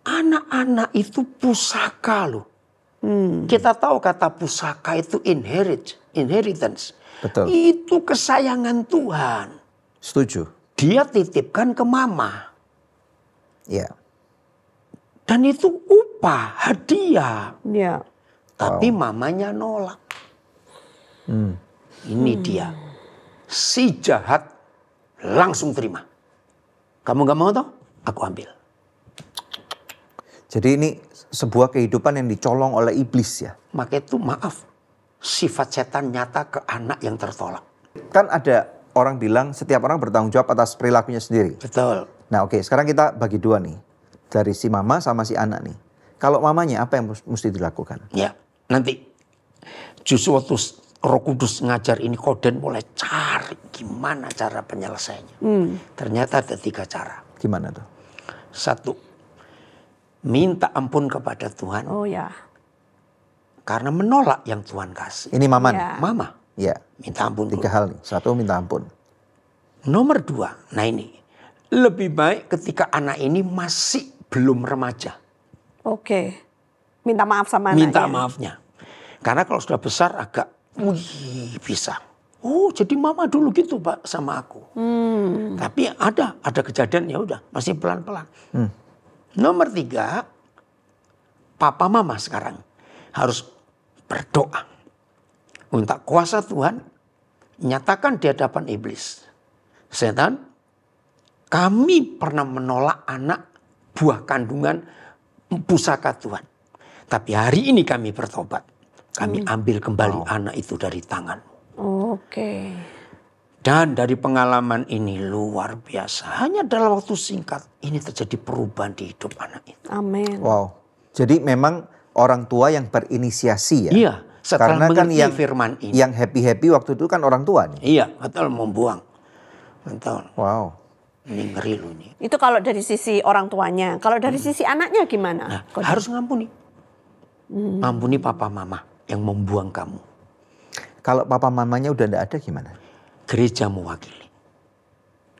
Anak-anak itu pusaka loh. Kita tahu kata pusaka itu inheritance. Betul. Itu kesayangan Tuhan. Setuju. Dia titipkan ke mama. Iya. Dan itu upah, hadiah. Ya. Tapi mamanya nolak. Ini dia. Si jahat langsung terima. Kamu gak mau toh? Aku ambil. Jadi ini sebuah kehidupan yang dicolong oleh iblis ya. Maka itu maaf. Sifat setan nyata ke anak yang tertolak. Kan ada orang bilang setiap orang bertanggung jawab atas perilakunya sendiri. Betul. Nah oke, sekarang kita bagi dua nih. Dari si mama sama si anak nih. Kalau mamanya apa yang mesti dilakukan? Ya, nanti justru waktu Roh Kudus ngajar ini, Koden mulai cari gimana cara penyelesaiannya. Ternyata ada 3 cara. Gimana tuh? 1, minta ampun kepada Tuhan Oh ya. karena menolak yang Tuhan kasih. Ini mama nih. Ya. Mama Ya. minta ampun 3 dulu. hal nih. 1, minta ampun. Nomor 2, nah ini lebih baik ketika anak ini masih belum remaja. Oke. Minta maaf sama Minta anaknya. maafnya. Karena kalau sudah besar agak, wih bisa. Oh jadi mama dulu gitu Pak sama aku. Tapi ada kejadian ya udah masih pelan-pelan. Nomor 3, papa mama sekarang harus berdoa. Minta kuasa Tuhan, nyatakan di hadapan iblis. Setan, kami pernah menolak anak buah kandungan pusaka Tuhan. Tapi hari ini kami bertobat. Kami ambil kembali anak itu dari tangan. Oke. Dan dari pengalaman ini luar biasa. Hanya dalam waktu singkat ini terjadi perubahan di hidup anak itu. Amin. Wow. Jadi memang orang tua yang berinisiasi ya. Iya, setelah Karena kan mengerti yang firman ini. yang happy-happy waktu itu kan orang tua nih. Iya, betul membuang. Betul. Wow. Ini ngeri loh ini. Itu kalau dari sisi orang tuanya. Kalau dari sisi anaknya gimana? Nah, harus ngampuni. Ngampuni papa mama yang membuang kamu. Kalau papa mamanya udah enggak ada gimana? Gereja mewakili.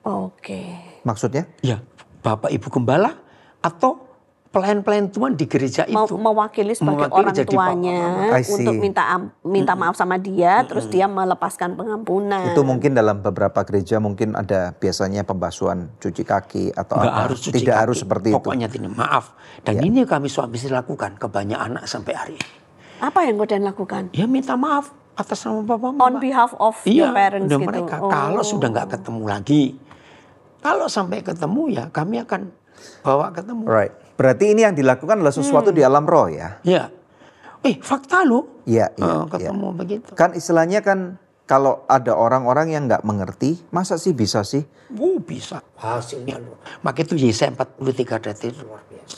Oke. Maksudnya? Ya, Bapak Ibu Gembala atau pelayan-pelayan Tuhan di gereja itu. Mewakili sebagai Mewakili orang jadi tuanya papa. I see. untuk minta maaf sama dia, terus dia melepaskan pengampunan. Itu mungkin dalam beberapa gereja mungkin ada biasanya pembasuhan cuci kaki atau Nggak apa. harus cuci Tidak kaki. harus seperti itu. Pokoknya ini maaf. Dan ini kami suami istri lakukan ke banyak anak sampai hari ini. Apa yang Koden lakukan? Ya minta maaf atas nama papa mama. On behalf of Iya, the parents udah gitu. mereka. Kalau sudah nggak ketemu lagi, kalau sampai ketemu ya kami akan bawa ketemu. Right. Berarti ini yang dilakukan adalah sesuatu di alam roh ya. Ya, fakta loh. Iya, Ketemu begitu. Kan istilahnya kan kalau ada orang-orang yang nggak mengerti, masa sih bisa sih? Bisa hasilnya loh. Maka itu Yesaya 43 ayat itu luar biasa.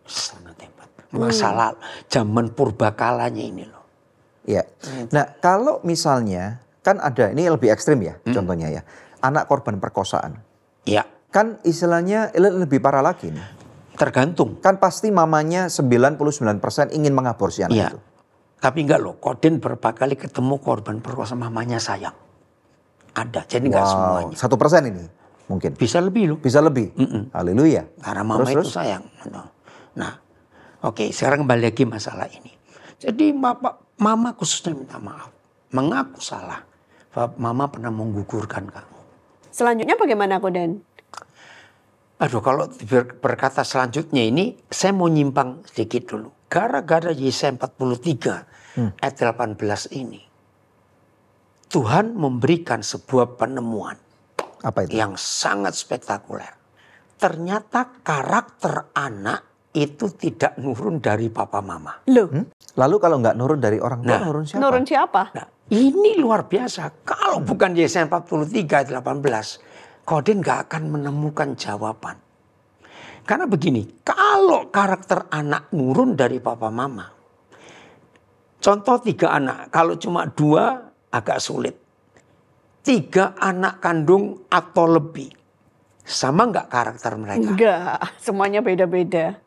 Sangat hebat. Masalah zaman purbakalanya ini loh. Iya. Nah kalau misalnya kan ada ini lebih ekstrim ya contohnya ya. Anak korban perkosaan. Ya, Kan istilahnya lebih parah lagi nih. tergantung. Kan pasti mamanya 99% ingin mengaborsi anak Iya. itu. Tapi enggak loh, Koden berapa kali ketemu korban perkosa mamanya sayang. Ada, jadi enggak semuanya. 1% ini mungkin. Bisa lebih loh. Bisa lebih. Haleluya. Karena mama itu sayang. Nah, oke, sekarang kembali lagi masalah ini. Jadi mama khususnya minta maaf. Mengaku salah. Mama pernah menggugurkan kamu. Selanjutnya bagaimana Koden? Aduh, kalau berkata selanjutnya ini, saya mau nyimpang sedikit dulu. Gara-gara Yesaya 43 ayat 18 ini, Tuhan memberikan sebuah penemuan Apa itu? yang sangat spektakuler. Ternyata karakter anak itu tidak nurun dari papa mama. Loh, Lalu kalau nggak nurun dari orang tua, Nah, nurun siapa? nurun siapa? Nah, ini luar biasa. Kalau bukan Yesaya 43 ayat 18, Koden nggak akan menemukan jawaban. Karena begini, kalau karakter anak nurun dari papa mama, contoh 3 anak, kalau cuma 2 agak sulit. 3 anak kandung atau lebih, sama nggak karakter mereka? Enggak, semuanya beda-beda.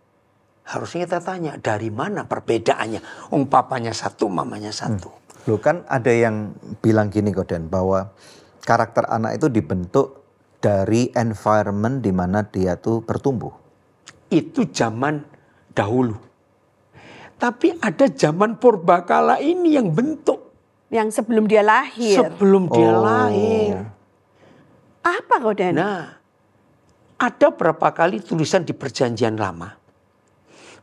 Harusnya kita tanya, dari mana perbedaannya? Papanya 1, mamanya 1. Loh kan ada yang bilang gini Koden, bahwa karakter anak itu dibentuk dari environment di mana dia tuh bertumbuh. Itu zaman dahulu. Tapi ada zaman purbakala ini yang bentuk. Yang sebelum dia lahir. Sebelum dia lahir. Apa Koden? Nah, ada berapa kali tulisan di perjanjian lama.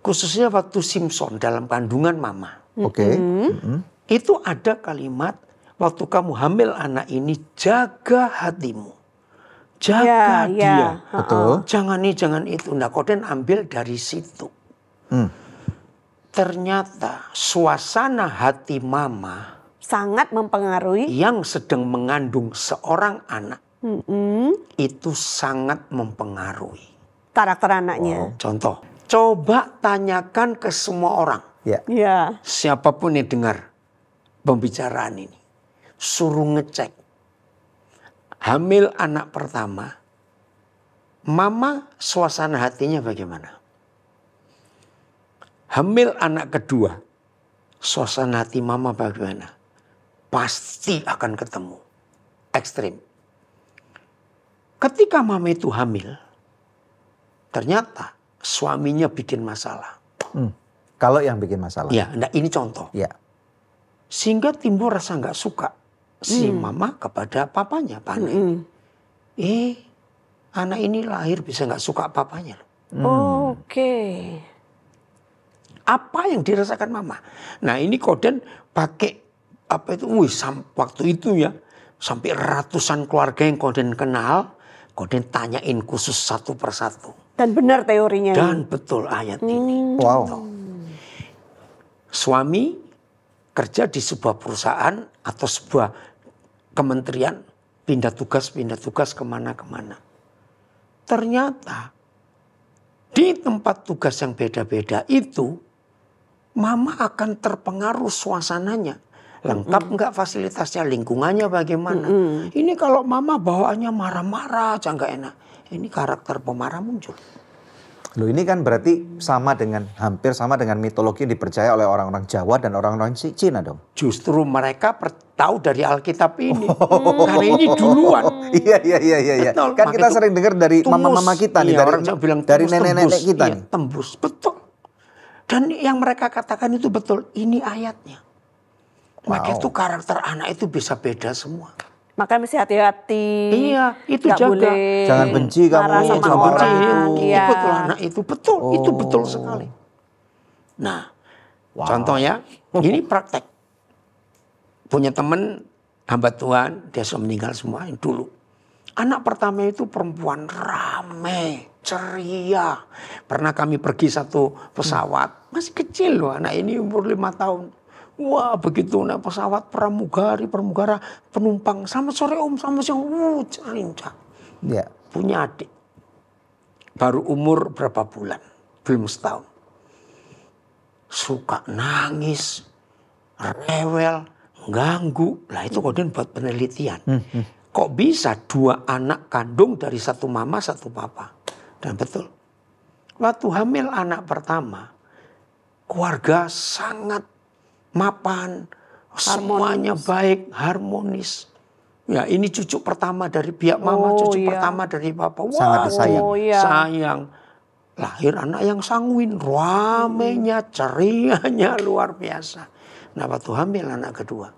Khususnya waktu Simpson dalam kandungan mama. Oke. Itu ada kalimat, waktu kamu hamil anak ini, jaga hatimu. Jaga dia. Betul. Jangan ini, jangan itu. Nah, Koden ambil dari situ. Ternyata suasana hati mama Sangat mempengaruhi. yang sedang mengandung seorang anak itu sangat mempengaruhi. Karakter anaknya. Contoh, coba tanyakan ke semua orang. Ya. Ya. Siapapun yang dengar pembicaraan ini, suruh ngecek. Hamil anak pertama, mama suasana hatinya bagaimana? Hamil anak kedua, suasana hati mama bagaimana? Pasti akan ketemu. Ekstrim. Ketika mama itu hamil, ternyata suaminya bikin masalah. Kalau yang bikin masalah. Ya, nah ini contoh. Ya. Sehingga timbul rasa nggak suka si mama kepada papanya, Pak Nek. Anak ini lahir bisa nggak suka papanya. Oke. Apa yang dirasakan mama? Nah ini Koden pakai apa itu? Waktu itu ya sampai ratusan keluarga yang Koden kenal, Koden tanyain khusus satu persatu. Dan benar teorinya. Dan betul ayat ini. Wow. Suami kerja di sebuah perusahaan atau sebuah kementerian, pindah tugas kemana-kemana. Ternyata di tempat tugas yang beda-beda itu, mama akan terpengaruh suasananya. Lengkap nggak fasilitasnya, lingkungannya bagaimana. Ini kalau mama bawaannya marah-marah aja nggak enak. Ini karakter pemarah muncul. Loh ini kan berarti hampir sama dengan mitologi yang dipercaya oleh orang-orang Jawa dan orang-orang Cina dong. Justru mereka tahu dari Alkitab ini. Karena ini duluan. Iya. Betul. Kan kita Maka sering dengar dari mama-mama kita nih, Iya, orang Jawa bilang dari tembus, nenek-nenek kita iya, nih. tembus, betul. Dan yang mereka katakan itu betul. Ini ayatnya. Maka itu karakter anak itu bisa beda semua. Makanya mesti hati-hati. Iya, itu Nggak jaga. boleh Jangan benci kamu marah sama sama orang. orang itu. Iya. Ikutlah anak itu. Betul, itu betul sekali. Nah, contohnya ini praktek. Punya teman hamba Tuhan, dia sudah meninggal semua yang dulu. Anak pertama itu perempuan rame, ceria. Pernah kami pergi satu pesawat, masih kecil loh anak ini umur 5 tahun. Wah begitu naik pesawat pramugara penumpang selamat sore om, selamat siang, cerincang. Ya. Punya adik, baru umur berapa bulan, belum setahun. Suka nangis, rewel, ganggu. Lah itu kemudian buat penelitian. Kok bisa 2 anak kandung dari satu mama satu papa? Dan betul, waktu hamil anak pertama, keluarga sangat mapan, semuanya baik, harmonis. Ya ini cucu pertama dari pihak mama, cucu pertama dari papa. Wah, Sangat disayang. Sayang. Lahir anak yang sanguin, ramenya, cerianya luar biasa. Nah waktu hamil anak kedua,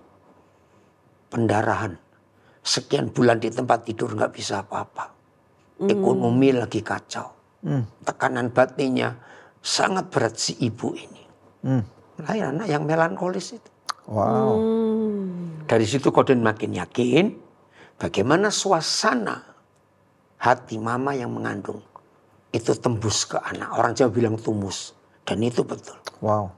pendarahan. Sekian bulan di tempat tidur nggak bisa apa-apa. Ekonomi lagi kacau. Tekanan batinnya sangat berat si ibu ini. Lahir anak yang melankolis itu. Wow. Dari situ Koden makin yakin bagaimana suasana hati mama yang mengandung itu tembus ke anak. Orang Jawa bilang tumus. Dan itu betul. Wow.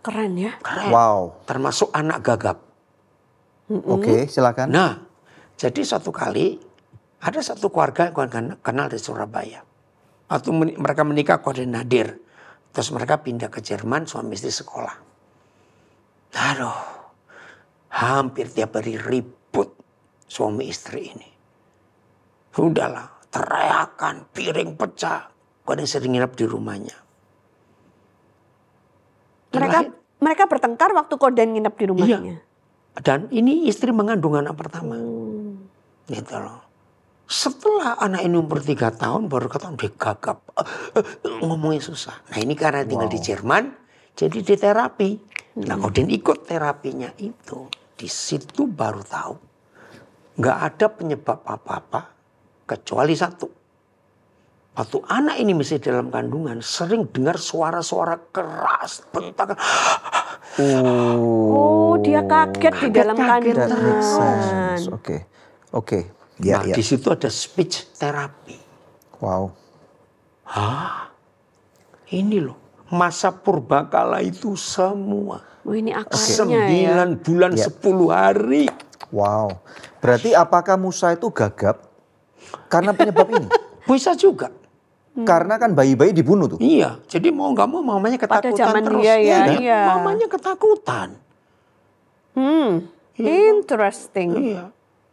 Keren ya. Keren. Wow. Termasuk anak gagap. Oke, silakan. Nah, jadi suatu kali ada satu keluarga yang kenal di Surabaya. Waktu mereka menikah koordinator. Terus mereka pindah ke Jerman, suami istri sekolah. Aduh, hampir tiap hari ribut suami istri ini. Udahlah, teriakan, piring pecah. Koden sering nginep di rumahnya. Mereka bertengkar waktu Koden nginep di rumahnya. Iya. Dan ini istri mengandung anak pertama. Gitu loh. Setelah anak ini umur 3 tahun baru ketahuan dia gagap. Ngomongnya susah. Nah ini karena tinggal di Jerman. Jadi di terapi. Nah Koden ikut terapinya itu. Di situ baru tahu. Nggak ada penyebab apa-apa. Kecuali satu. Waktu anak ini masih dalam kandungan. Sering dengar suara-suara keras. Bentakan. Oh, dia kaget di dalam That makes kandungan. sense. Oke. Ya, Nah ya. di situ ada speech terapi. Wow. Ini loh. Masa purbakala itu semua. Oh, ini akarnya 9 bulan Ya. 10 hari. Wow. Berarti apakah Musa itu gagap karena penyebab ini? Bisa juga. Karena kan bayi-bayi dibunuh tuh. Iya. Jadi mau nggak mau mamanya ketakutan zaman terus. dia ya, Iya, iya. Mamanya ketakutan. Interesting. Iya.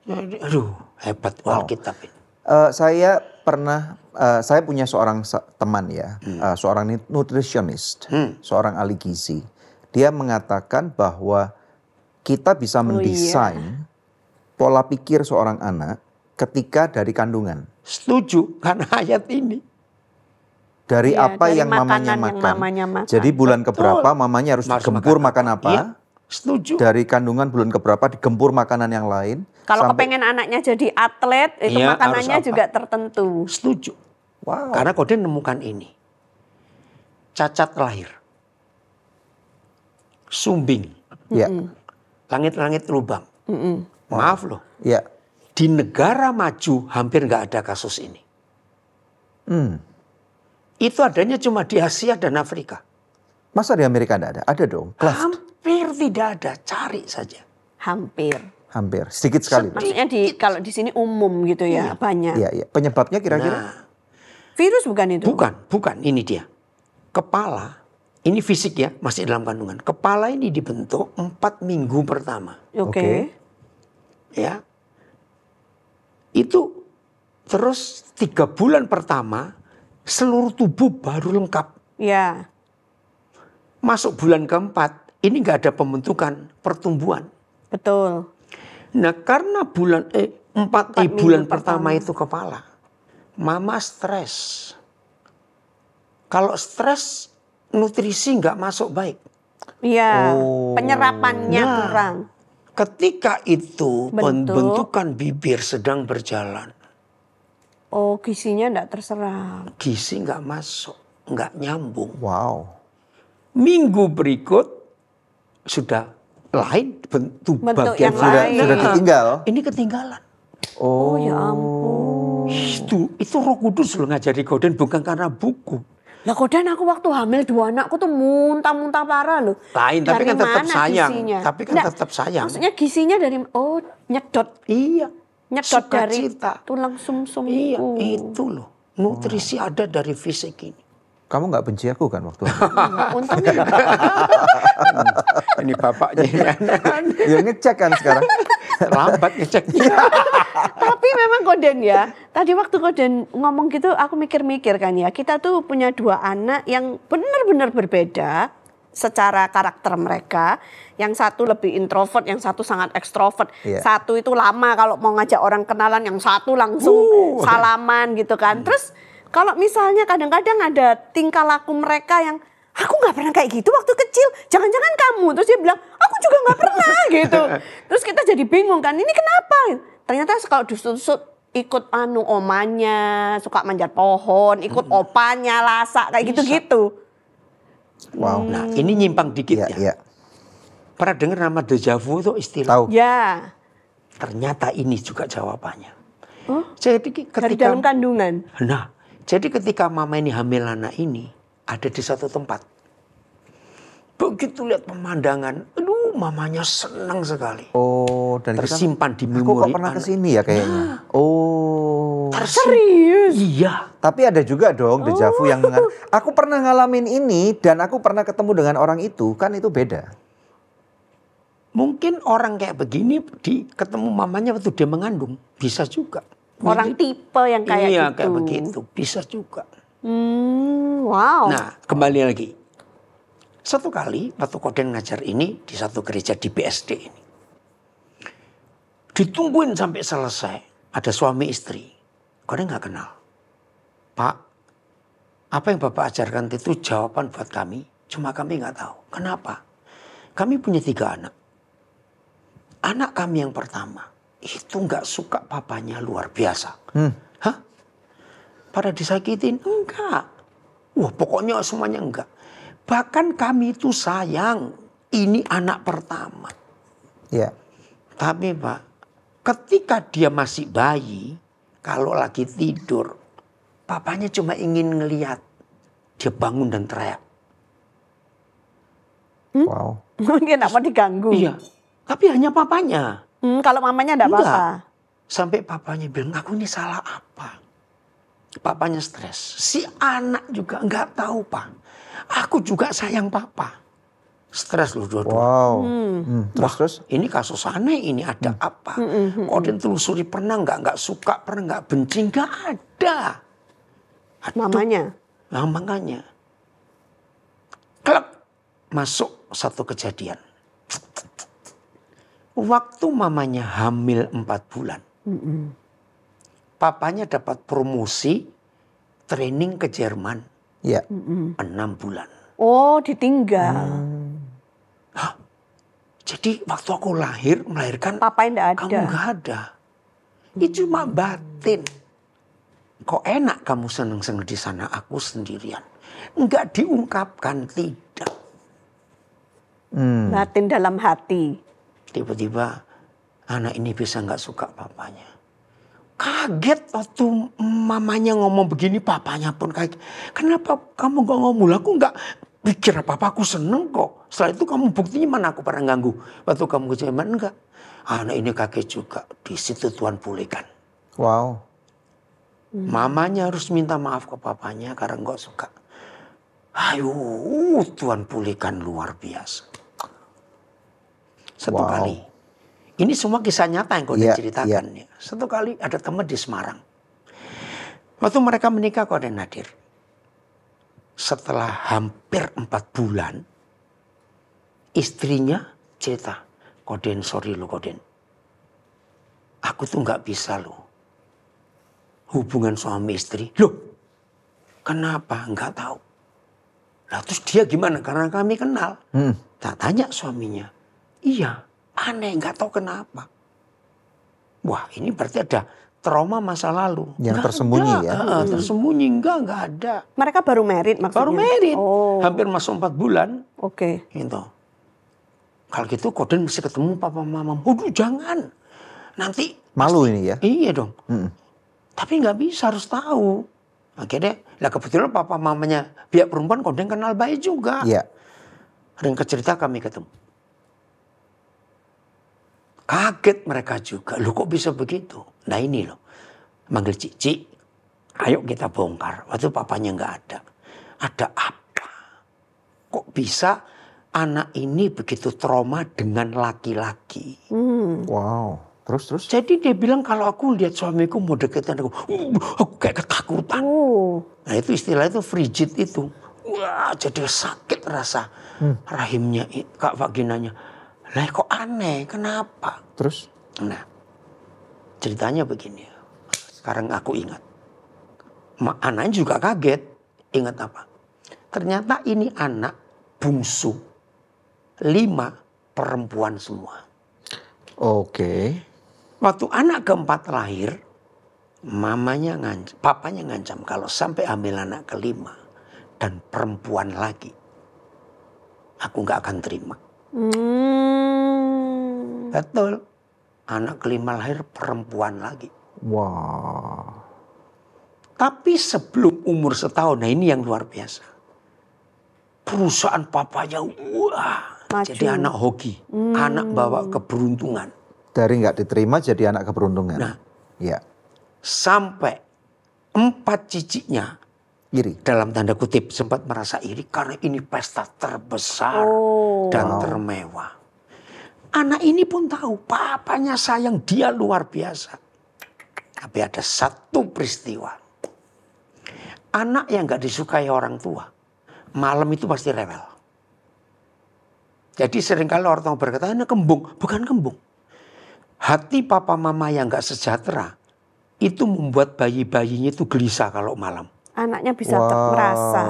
Jadi, aduh hebat Alkitab ini. Saya punya seorang teman ya, seorang nutritionist, seorang ahli gizi. Dia mengatakan bahwa kita bisa mendesain pola pikir seorang anak ketika dari kandungan. Setuju karena ayat ini. Dari Iya, apa dari yang mamanya makanan yang makan. mamanya makan. Jadi bulan keberapa Betul. mamanya harus Harus digempur makan apa. Iya, setuju. Dari kandungan bulan keberapa digempur makanan yang lain. Kalau sampai- kepengen anaknya jadi atlet, itu Iya, makanannya harus apa? juga tertentu. Setuju. Wow. Karena Koden nemukan ini. Cacat lahir. Sumbing. Ya, Langit-langit lubang. Maaf loh. ya. Di negara maju hampir nggak ada kasus ini. Itu adanya cuma di Asia dan Afrika. Masa di Amerika ada? Ada dong. Cleft. Hampir tidak ada. Cari saja. Hampir. Hampir. Sedikit sekali. Maksudnya kalau di sini umum gitu ya, banyak. Iya, iya. Penyebabnya kira-kira? Nah, Virus bukan itu? bukan. Ini dia. Kepala, ini fisik ya, masih dalam kandungan. Kepala ini dibentuk 4 minggu pertama. Oke. Ya. Itu terus 3 bulan pertama, seluruh tubuh baru lengkap. Ya. Masuk bulan keempat, ini nggak ada pembentukan pertumbuhan. Betul. Nah karena bulan bulan pertama itu kepala, mama stres. Kalau stres, nutrisi nggak masuk baik. Iya. Penyerapannya Nah, kurang. Ketika itu Bentuk. pembentukan bibir sedang berjalan, Oh, gizinya enggak terserap. gizi nggak masuk, nggak nyambung. Wow. Minggu berikut sudah lain bentuk Bentuk bagian yang lain. lain. Sudah ditinggal. Ini ketinggalan. Oh, ya ampun. Itu Roh Kudus loh ngajari Koden bukan karena buku. Lah Koden aku waktu hamil 2 anakku tuh muntah-muntah parah loh. Lain, tapi Dari kan tetap mana sayang. gizinya? Tapi kan Nggak, tetap sayang. Maksudnya gizinya dari nyedot Iya. dari Sukacita. tulang sumsum. Iya, itu loh. Nutrisi ada dari fisik ini. Kamu nggak benci aku kan waktu itu? Untungnya enggak. Ini bapaknya ini aneh-aneh. Ya ngecek kan sekarang. Lambat ngeceknya. Tapi memang Koden ya. Tadi waktu Koden ngomong gitu aku mikir-mikir kan ya. Kita tuh punya 2 anak yang benar-benar berbeda secara karakter mereka. Yang satu lebih introvert, yang satu sangat ekstrovert. Iya. Satu itu lama kalau mau ngajak orang kenalan, yang satu langsung salaman gitu kan. Terus kalau misalnya kadang-kadang ada tingkah laku mereka yang aku nggak pernah kayak gitu waktu kecil. Jangan-jangan kamu. Terus dia bilang, aku juga nggak pernah gitu. Terus kita jadi bingung kan, ini kenapa? Ternyata kalau disut-sut ikut omanya, suka manjat pohon, ikut opanya, lasak, kayak gitu-gitu. Wow. Nah, ini nyimpang dikit Iya, ya. iya. Pernah dengar nama deja vu itu istilah? Tahu. Ya, Ternyata ini juga jawabannya. oh, Jadi dari dalam kandungan. Nah, Jadi ketika mama ini hamil anak ini, ada di satu tempat. Begitu lihat pemandangan, aduh mamanya senang sekali. Oh, dan Tersimpan di aku memori kok pernah anak. kesini ya kayaknya. Oh. Serius? Iya. Tapi ada juga dong dejavu yang aku pernah ngalamin ini dan aku pernah ketemu dengan orang itu, kan itu beda. Mungkin orang kayak begini ketemu mamanya waktu dia mengandung. Bisa juga. Orang tipe yang kayak iya, gitu. kayak begitu. Bisa juga. Wow. Nah, kembali lagi. Satu kali waktu Koden ngajar ini di satu gereja di BSD ini. Ditungguin sampai selesai. Ada suami istri. Koden nggak kenal. Pak, apa yang Bapak ajarkan itu jawaban buat kami. Cuma kami nggak tahu. Kenapa? Kami punya 3 anak. Anak kami yang pertama itu nggak suka papanya luar biasa. Hah? Pada disakitin? Enggak. Wah, pokoknya semuanya enggak. Bahkan kami itu sayang. Ini anak pertama. Iya. Tapi Pak, ketika dia masih bayi, kalau lagi tidur, papanya cuma ingin ngelihat. Dia bangun dan teriak. Wow. Mungkin apa diganggu. Iya, tapi hanya papanya. Kalau mamanya enggak Enggak. apa-apa. Sampai papanya bilang, aku ini salah apa? Papanya stres. Si anak juga nggak tahu, Pak. Aku juga sayang papa. Stres loh dua-dua. Wow. Terus? Ini kasus aneh, ini ada apa? Koden telusuri pernah nggak suka, pernah nggak benci, nggak ada. Aduh. Mamanya. Nah, makanya. Klek. Masuk satu kejadian. Waktu mamanya hamil 4 bulan. Papanya dapat promosi training ke Jerman. Iya. 6 bulan. Oh, ditinggal. Jadi waktu aku melahirkan. Papa enggak ada. Kamu nggak ada. Itu cuma batin. Kok enak kamu seneng-seneng di sana, aku sendirian. Enggak diungkapkan, tidak. Batin dalam hati. Tiba-tiba anak ini bisa nggak suka papanya. Kaget waktu mamanya ngomong begini, papanya pun kaget. Kenapa kamu gak ngomong? Aku nggak pikir apa-apa, aku seneng kok. Setelah itu kamu buktinya mana aku pernah ganggu. Waktu kamu ke Jerman enggak. Anak ini kaget juga. Di situ Tuhan pulihkan. Wow. Mamanya harus minta maaf ke papanya karena nggak suka. Ayo, Tuhan pulihkan luar biasa. Satu kali. Ini semua kisah nyata yang kau ceritakan. Ya. Satu kali ada teman di Semarang. Waktu mereka menikah Koden hadir. Setelah hampir 4 bulan. Istrinya cerita. Koden, sorry lo Koden. Aku tuh gak bisa lo. Hubungan suami istri. Loh, kenapa? Nggak tahu. Nah terus dia gimana? Karena kami kenal. Tak tanya suaminya. Iya, aneh, nggak tahu kenapa. Wah, ini berarti ada trauma masa lalu. Yang nggak tersembunyi ada. ya? Tersembunyi, nggak ada. Mereka baru married maksudnya? Baru married. Oh. Hampir masuk 4 bulan. Oke. Gitu. Kalau gitu Koden mesti ketemu papa mama. Waduh jangan. Nanti. Malu ini ya? Iya dong. Tapi nggak bisa, harus tahu. Akhirnya, lah kebetulan papa mamanya pihak perempuan Koden kenal baik juga. Iya. Ringkas cerita kami ketemu. Kaget mereka juga. Loh kok bisa begitu? Nah ini loh. Manggil Cici. Ayo kita bongkar. Waktu papanya nggak ada. Ada apa? Kok bisa anak ini begitu trauma dengan laki-laki? Wow. Terus? Jadi dia bilang kalau aku lihat suamiku mau deketin aku kayak ketakutan. Nah itu istilah itu frigid itu. Wah jadi sakit rasa rahimnya, kak vaginanya. Lah kok aneh, kenapa? Terus? Nah ceritanya begini. Sekarang aku ingat. Anaknya juga kaget. Ingat apa? Ternyata ini anak bungsu. 5 perempuan semua. Oke. Waktu anak keempat lahir, papanya ngancam kalau sampai hamil anak kelima dan perempuan lagi, aku nggak akan terima. Betul, anak kelima lahir perempuan lagi. Wow. Tapi sebelum umur setahun, nah ini yang luar biasa. Perusahaan papanya, wah, Maju. jadi anak hoki. Anak bawa keberuntungan. Dari nggak diterima jadi anak keberuntungan. Nah. Ya. Sampai 4 ciciknya, Iri. dalam tanda kutip, sempat merasa iri karena ini pesta terbesar dan termewah. Anak ini pun tahu papanya sayang dia luar biasa. Tapi ada satu peristiwa. Anak yang gak disukai orang tua, malam itu pasti rewel. Jadi seringkali orang tua berkata, ini kembung. Bukan kembung. Hati papa mama yang gak sejahtera, itu membuat bayi-bayinya itu gelisah kalau malam. Anaknya bisa merasa.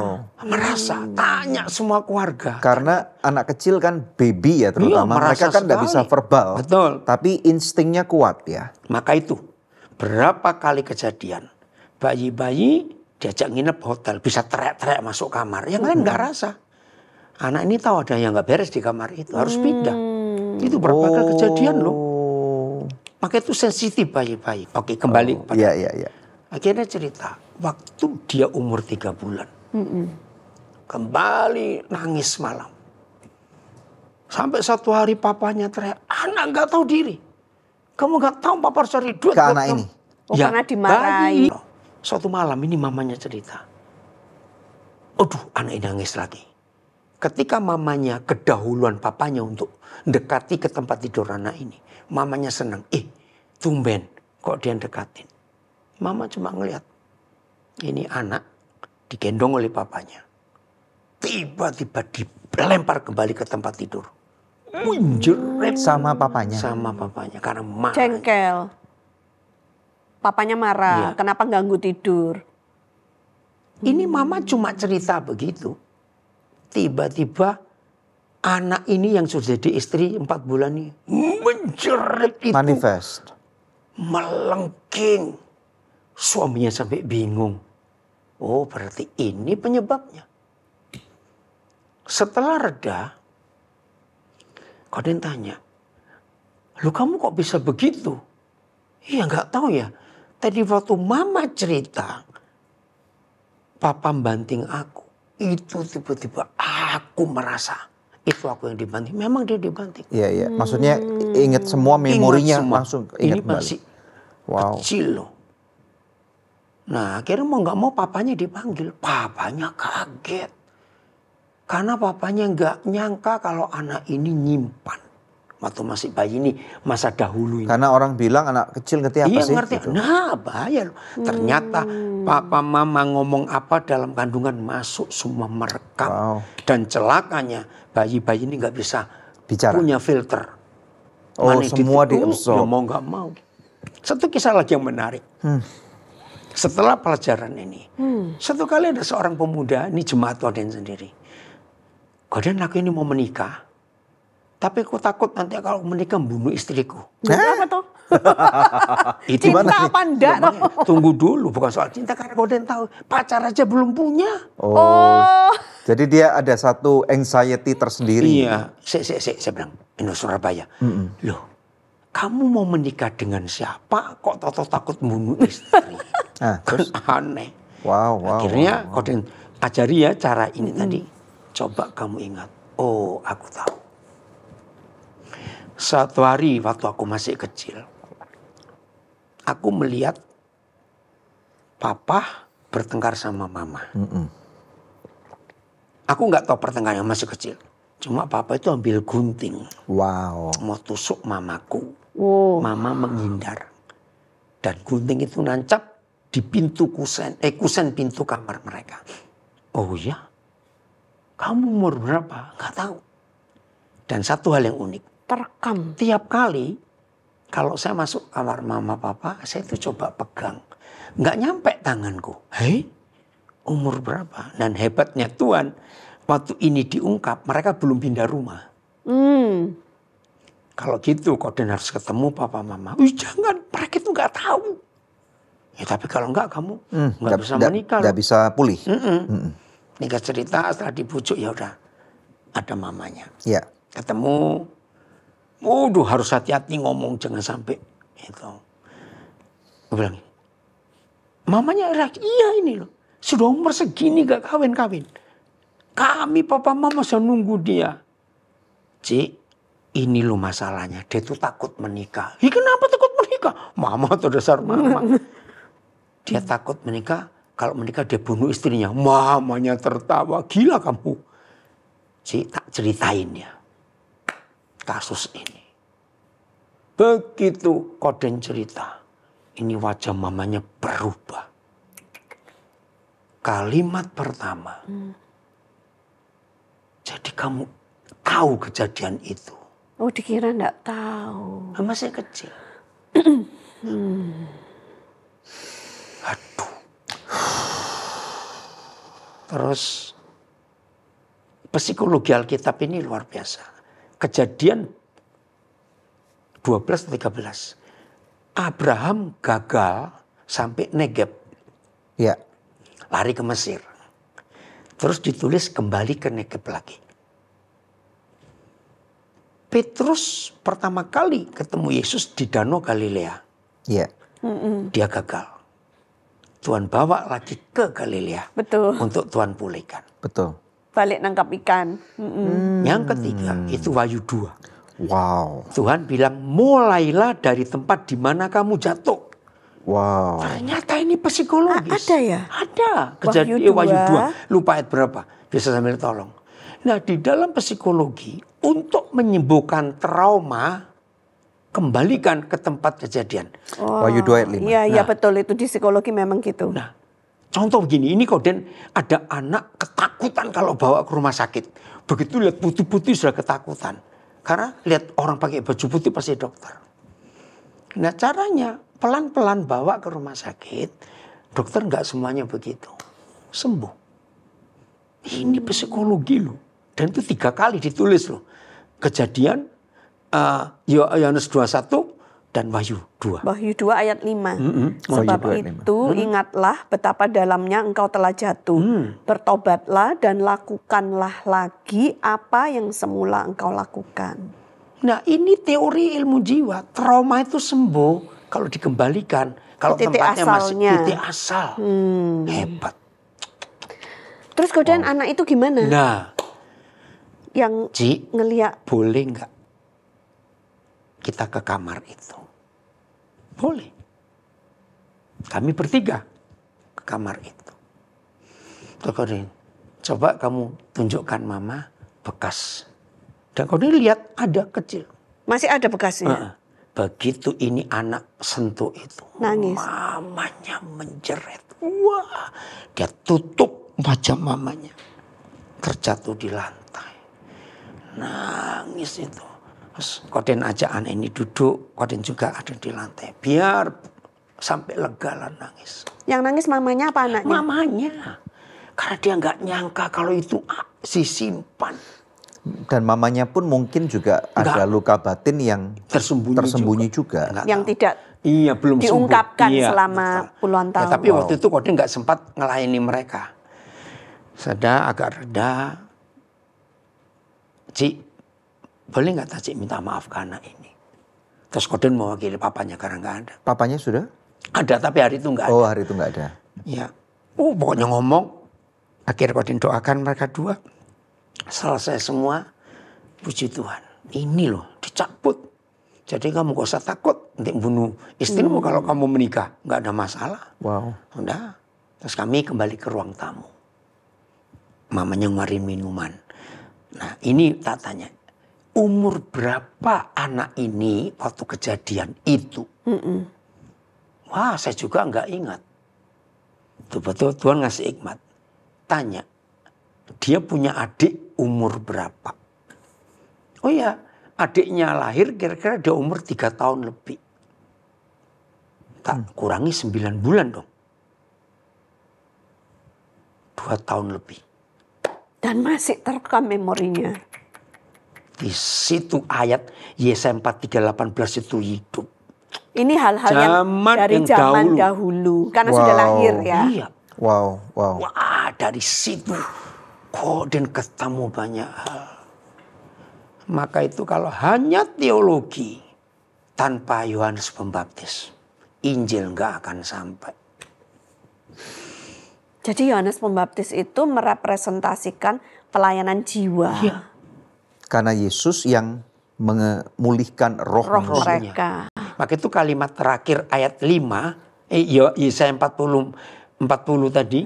Merasa, tanya semua keluarga. Karena anak kecil kan baby ya terutama. Iya, mereka kan nggak bisa verbal. Betul. Tapi instingnya kuat ya. Maka itu, berapa kali kejadian. Bayi-bayi diajak nginep hotel, bisa teriak-teriak masuk kamar. Yang lain nggak rasa. Anak ini tahu ada yang nggak beres di kamar itu, harus pindah. Itu berapa kali kejadian loh. Maka itu sensitif bayi-bayi. Oke, kembali kepada. Iya. Akhirnya cerita, waktu dia umur 3 bulan. Kembali nangis malam. Sampai satu hari papanya teriak, anak nggak tahu diri. Kamu nggak tahu papa harus cari duit. Ke anak ini? Karena dimarahi. Suatu malam ini mamanya cerita. Aduh, anak ini nangis lagi. Ketika mamanya kedahuluan papanya untuk dekati ke tempat tidur anak ini. Mamanya senang. Tumben kok dia dekatin. Mama cuma ngeliat. Ini anak digendong oleh papanya. Tiba-tiba dilempar kembali ke tempat tidur. Menjerit. Sama papanya? Sama papanya. Karena marah. Jengkel. Papanya marah. Iya. Kenapa ganggu tidur? Ini mama cuma cerita begitu. Tiba-tiba anak ini yang sudah jadi istri 4 bulan ini. Menjerit itu. Manifest. Melengking. Suaminya sampai bingung. Oh, berarti ini penyebabnya. Setelah reda, Koden tanya, "Lu kamu kok bisa begitu?" Iya, nggak tahu ya. Tadi waktu mama cerita, papa banting aku. Itu tiba-tiba aku merasa itu aku yang dibanting. Memang dia dibanting. Iya. Maksudnya ingat semua memorinya Ingat semua. langsung Ini ingat kembali. masih Wow. kecil loh. Nah akhirnya mau nggak mau papanya dipanggil. Papanya kaget. Karena papanya nggak nyangka kalau anak ini nyimpan. Waktu masih bayi ini masa dahulu ini. Karena orang bilang anak kecil ngerti apa Iya sih? ngerti. Gitu. Nah bahaya loh. Ternyata papa mama ngomong apa dalam kandungan masuk semua merekam. Wow. Dan celakanya bayi-bayi ini nggak bisa Bicara. punya filter. Oh, Mana semua ditipu, diabsorb. ya mau nggak mau. Satu kisah lagi yang menarik. Setelah pelajaran ini. Satu kali ada seorang pemuda, ini jemaat Koden sendiri. Koden aku ini mau menikah. Tapi aku takut nanti kalau menikah bunuh istriku. Kenapa tuh? Itu Cinta apa enggak? Tunggu dulu, bukan soal cinta. Karena Koden tahu, pacar aja belum punya. Oh. Jadi dia ada satu anxiety tersendiri. Iya, saya bilang, Indo Surabaya. Loh, kamu mau menikah dengan siapa? Kok tahu takut bunuh istri? Terus? Aneh. Wow. Akhirnya Koden ajari ya cara ini tadi. Coba kamu ingat. Oh, aku tahu. Suatu hari waktu aku masih kecil, aku melihat papa bertengkar sama mama. Aku nggak tahu pertengkarannya, masih kecil. Cuma papa itu ambil gunting. Wow. Mau tusuk mamaku. Wow. Mama menghindar. Dan gunting itu nancap di pintu kusen pintu kamar mereka. Oh ya? Kamu umur berapa? Nggak tahu. Dan satu hal yang unik. Terekam. Tiap kali kalau saya masuk kamar mama papa, saya itu coba pegang. Nggak nyampe tanganku. Hei, umur berapa? Dan hebatnya Tuhan, waktu ini diungkap, mereka belum pindah rumah. Kalau gitu, Koden harus ketemu papa mama. Jangan, mereka itu nggak tahu. Ya tapi kalau nggak, kamu nggak bisa menikah. Nggak bisa pulih. Nikah cerita, setelah dibujuk, ya udah ada mamanya. Iya. Ketemu. Waduh, harus hati-hati ngomong, jangan sampai itu. Gue bilang, Mamanya iya ini loh. Sudah umur segini gak kawin-kawin. Kami papa mama sudah nunggu dia. Cik, ini loh masalahnya. Dia tuh takut menikah. Kenapa takut menikah? Mama tuh dasar mama. Dia takut menikah. Kalau menikah dia bunuh istrinya. Mamanya tertawa. Gila kamu. Cik, tak ceritain ya. Kasus ini. Begitu Koden cerita. Ini wajah mamanya berubah. Kalimat pertama. Jadi kamu tahu kejadian itu. Oh, dikira enggak tahu. Masih kecil. Aduh. Terus psikologi Alkitab ini luar biasa. Kejadian 12-13. Abraham gagal sampai Negeb. Ya. Lari ke Mesir. Terus ditulis kembali ke Negeb lagi. Petrus pertama kali ketemu Yesus di Danau Galilea. Iya. Dia gagal. Tuhan bawa lagi ke Galilea. Betul. Untuk Tuhan pulihkan. Betul. Balik nangkap ikan. Yang ketiga itu Wahyu 2. Wow. Tuhan bilang mulailah dari tempat di mana kamu jatuh. Wow. Ternyata ini psikologis. Ada ya? Ada. Wahyu Wahyu 2. 2. Lupa ayat berapa. Bisa sambil tolong. Nah di dalam psikologi untuk menyembuhkan trauma kembalikan ke tempat kejadian. Wahyu 2 ayat 5. Iya, iya betul itu di psikologi memang gitu. Nah contoh begini. Ini Koden ada anak ketakutan kalau bawa ke rumah sakit. Begitu lihat putih-putih sudah ketakutan. Karena lihat orang pakai baju putih pasti dokter. Nah caranya pelan-pelan bawa ke rumah sakit. Dokter nggak semuanya begitu. Sembuh. Ini psikologi loh. Dan itu 3 kali ditulis loh. Kejadian Yohanes 21 dan Wahyu 2. Wahyu 2 ayat 5. Sebab Wahyu 2 ayat 5. itu ingatlah betapa dalamnya engkau telah jatuh. Bertobatlah dan lakukanlah lagi apa yang semula engkau lakukan. Nah ini teori ilmu jiwa. Trauma itu sembuh kalau dikembalikan. Kalau Titik tempatnya masih asalnya. titik asal. Hebat. Terus kemudian anak itu gimana? Nah Yang Ci, ngeliat. boleh nggak kita ke kamar itu? Boleh. Kami bertiga ke kamar itu. Terus coba kamu tunjukkan mama bekas. Dan kau lihat ada kecil. Masih ada bekasnya? Begitu ini anak sentuh itu. Nangis. Mamanya menjerit. Wah, dia tutup wajah mamanya. Terjatuh di lantai. Nangis itu. Terus Koden ajak anak ini duduk. Koden juga ada di lantai. Biar sampai lega lah nangis. Yang nangis mamanya apa anaknya? Mamanya. Karena dia nggak nyangka kalau itu disimpan. Dan mamanya pun mungkin juga ada luka batin yang tersembunyi juga. Yang tidak belum diungkapkan sembuh. selama puluhan tahun. Tapi waktu itu Koden nggak sempat ngelayani mereka. Sudah agak reda. Cik, boleh nggak Cik minta maaf ke anak ini? Terus Koden mewakili papanya karena nggak ada. Papanya sudah? Ada tapi hari itu nggak ada. Oh hari itu nggak ada. Ya, pokoknya ngomong. Akhirnya Koden doakan mereka dua. Selesai semua, puji Tuhan. Ini loh dicabut. Jadi kamu gak usah takut untuk bunuh istrimu kalau kamu menikah. Nggak ada masalah. Wow. Udah. Terus kami kembali ke ruang tamu. Mamanya ngeluarin minuman. Nah ini tak tanya. Umur berapa anak ini waktu kejadian itu? Wah saya juga nggak ingat. Betul-betul Tuhan ngasih hikmat. Tanya. Dia punya adik umur berapa? Oh ya, adiknya lahir kira-kira dia umur 3 tahun lebih. Tak kurangi 9 bulan dong. 2 tahun lebih. Dan masih terekam memorinya. Di situ ayat Yesaya 43:18 itu hidup. Ini hal-hal yang dari yang zaman dahulu. Karena sudah lahir ya. Iya. Wow. Wah dari situ Koden ketemu banyak hal. Maka itu kalau hanya teologi tanpa Yohanes Pembaptis, Injil nggak akan sampai. Jadi Yohanes Pembaptis itu merepresentasikan pelayanan jiwa. Iya. Karena Yesus yang memulihkan roh Roh manusia. mereka. Maka itu kalimat terakhir ayat 5, Yesaya 40 tadi.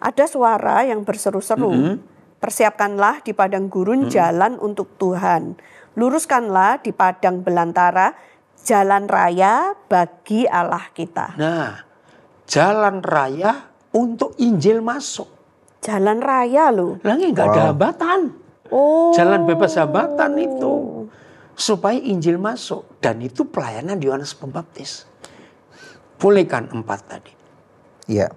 Ada suara yang berseru-seru. Persiapkanlah di padang gurun jalan untuk Tuhan. Luruskanlah di padang belantara jalan raya bagi Allah kita. Nah, jalan raya untuk Injil masuk. Jalan raya loh. Lagi nggak ada hambatan. Oh. Jalan bebas hambatan itu. Supaya Injil masuk. Dan itu pelayanan Yohanes Pembaptis. Boleh kan 4 tadi? Iya.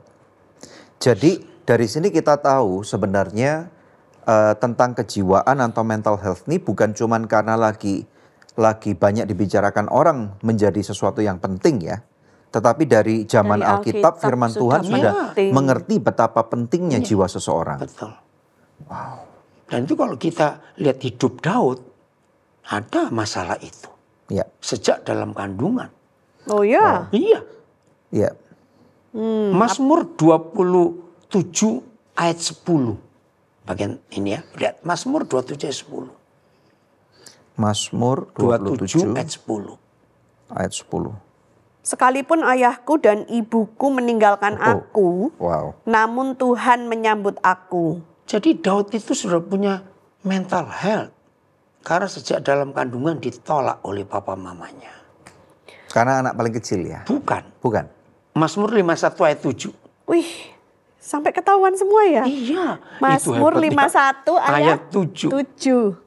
Jadi dari sini kita tahu sebenarnya tentang kejiwaan atau mental health ini bukan cuman karena lagi banyak dibicarakan orang menjadi sesuatu yang penting ya. Tetapi dari zaman Dari Alkitab firman Tuhan sudah penting. mengerti betapa pentingnya jiwa seseorang. Betul. Wow. Dan itu kalau kita lihat hidup Daud, ada masalah itu. Iya. Sejak dalam kandungan. Oh ya. Iya. Iya. Mazmur 27 ayat 10. Bagian ini ya. Lihat Mazmur 27 ayat 10. Mazmur 27 ayat 10. ayat 10. Sekalipun ayahku dan ibuku meninggalkan aku, Wow. namun Tuhan menyambut aku. Jadi Daud itu sudah punya mental health. Karena sejak dalam kandungan ditolak oleh papa mamanya. Karena anak paling kecil ya? Bukan. Bukan. Mazmur 51 ayat 7. Wih, sampai ketahuan semua ya. Iya. Mazmur itu hebatnya. 51 ayat 7.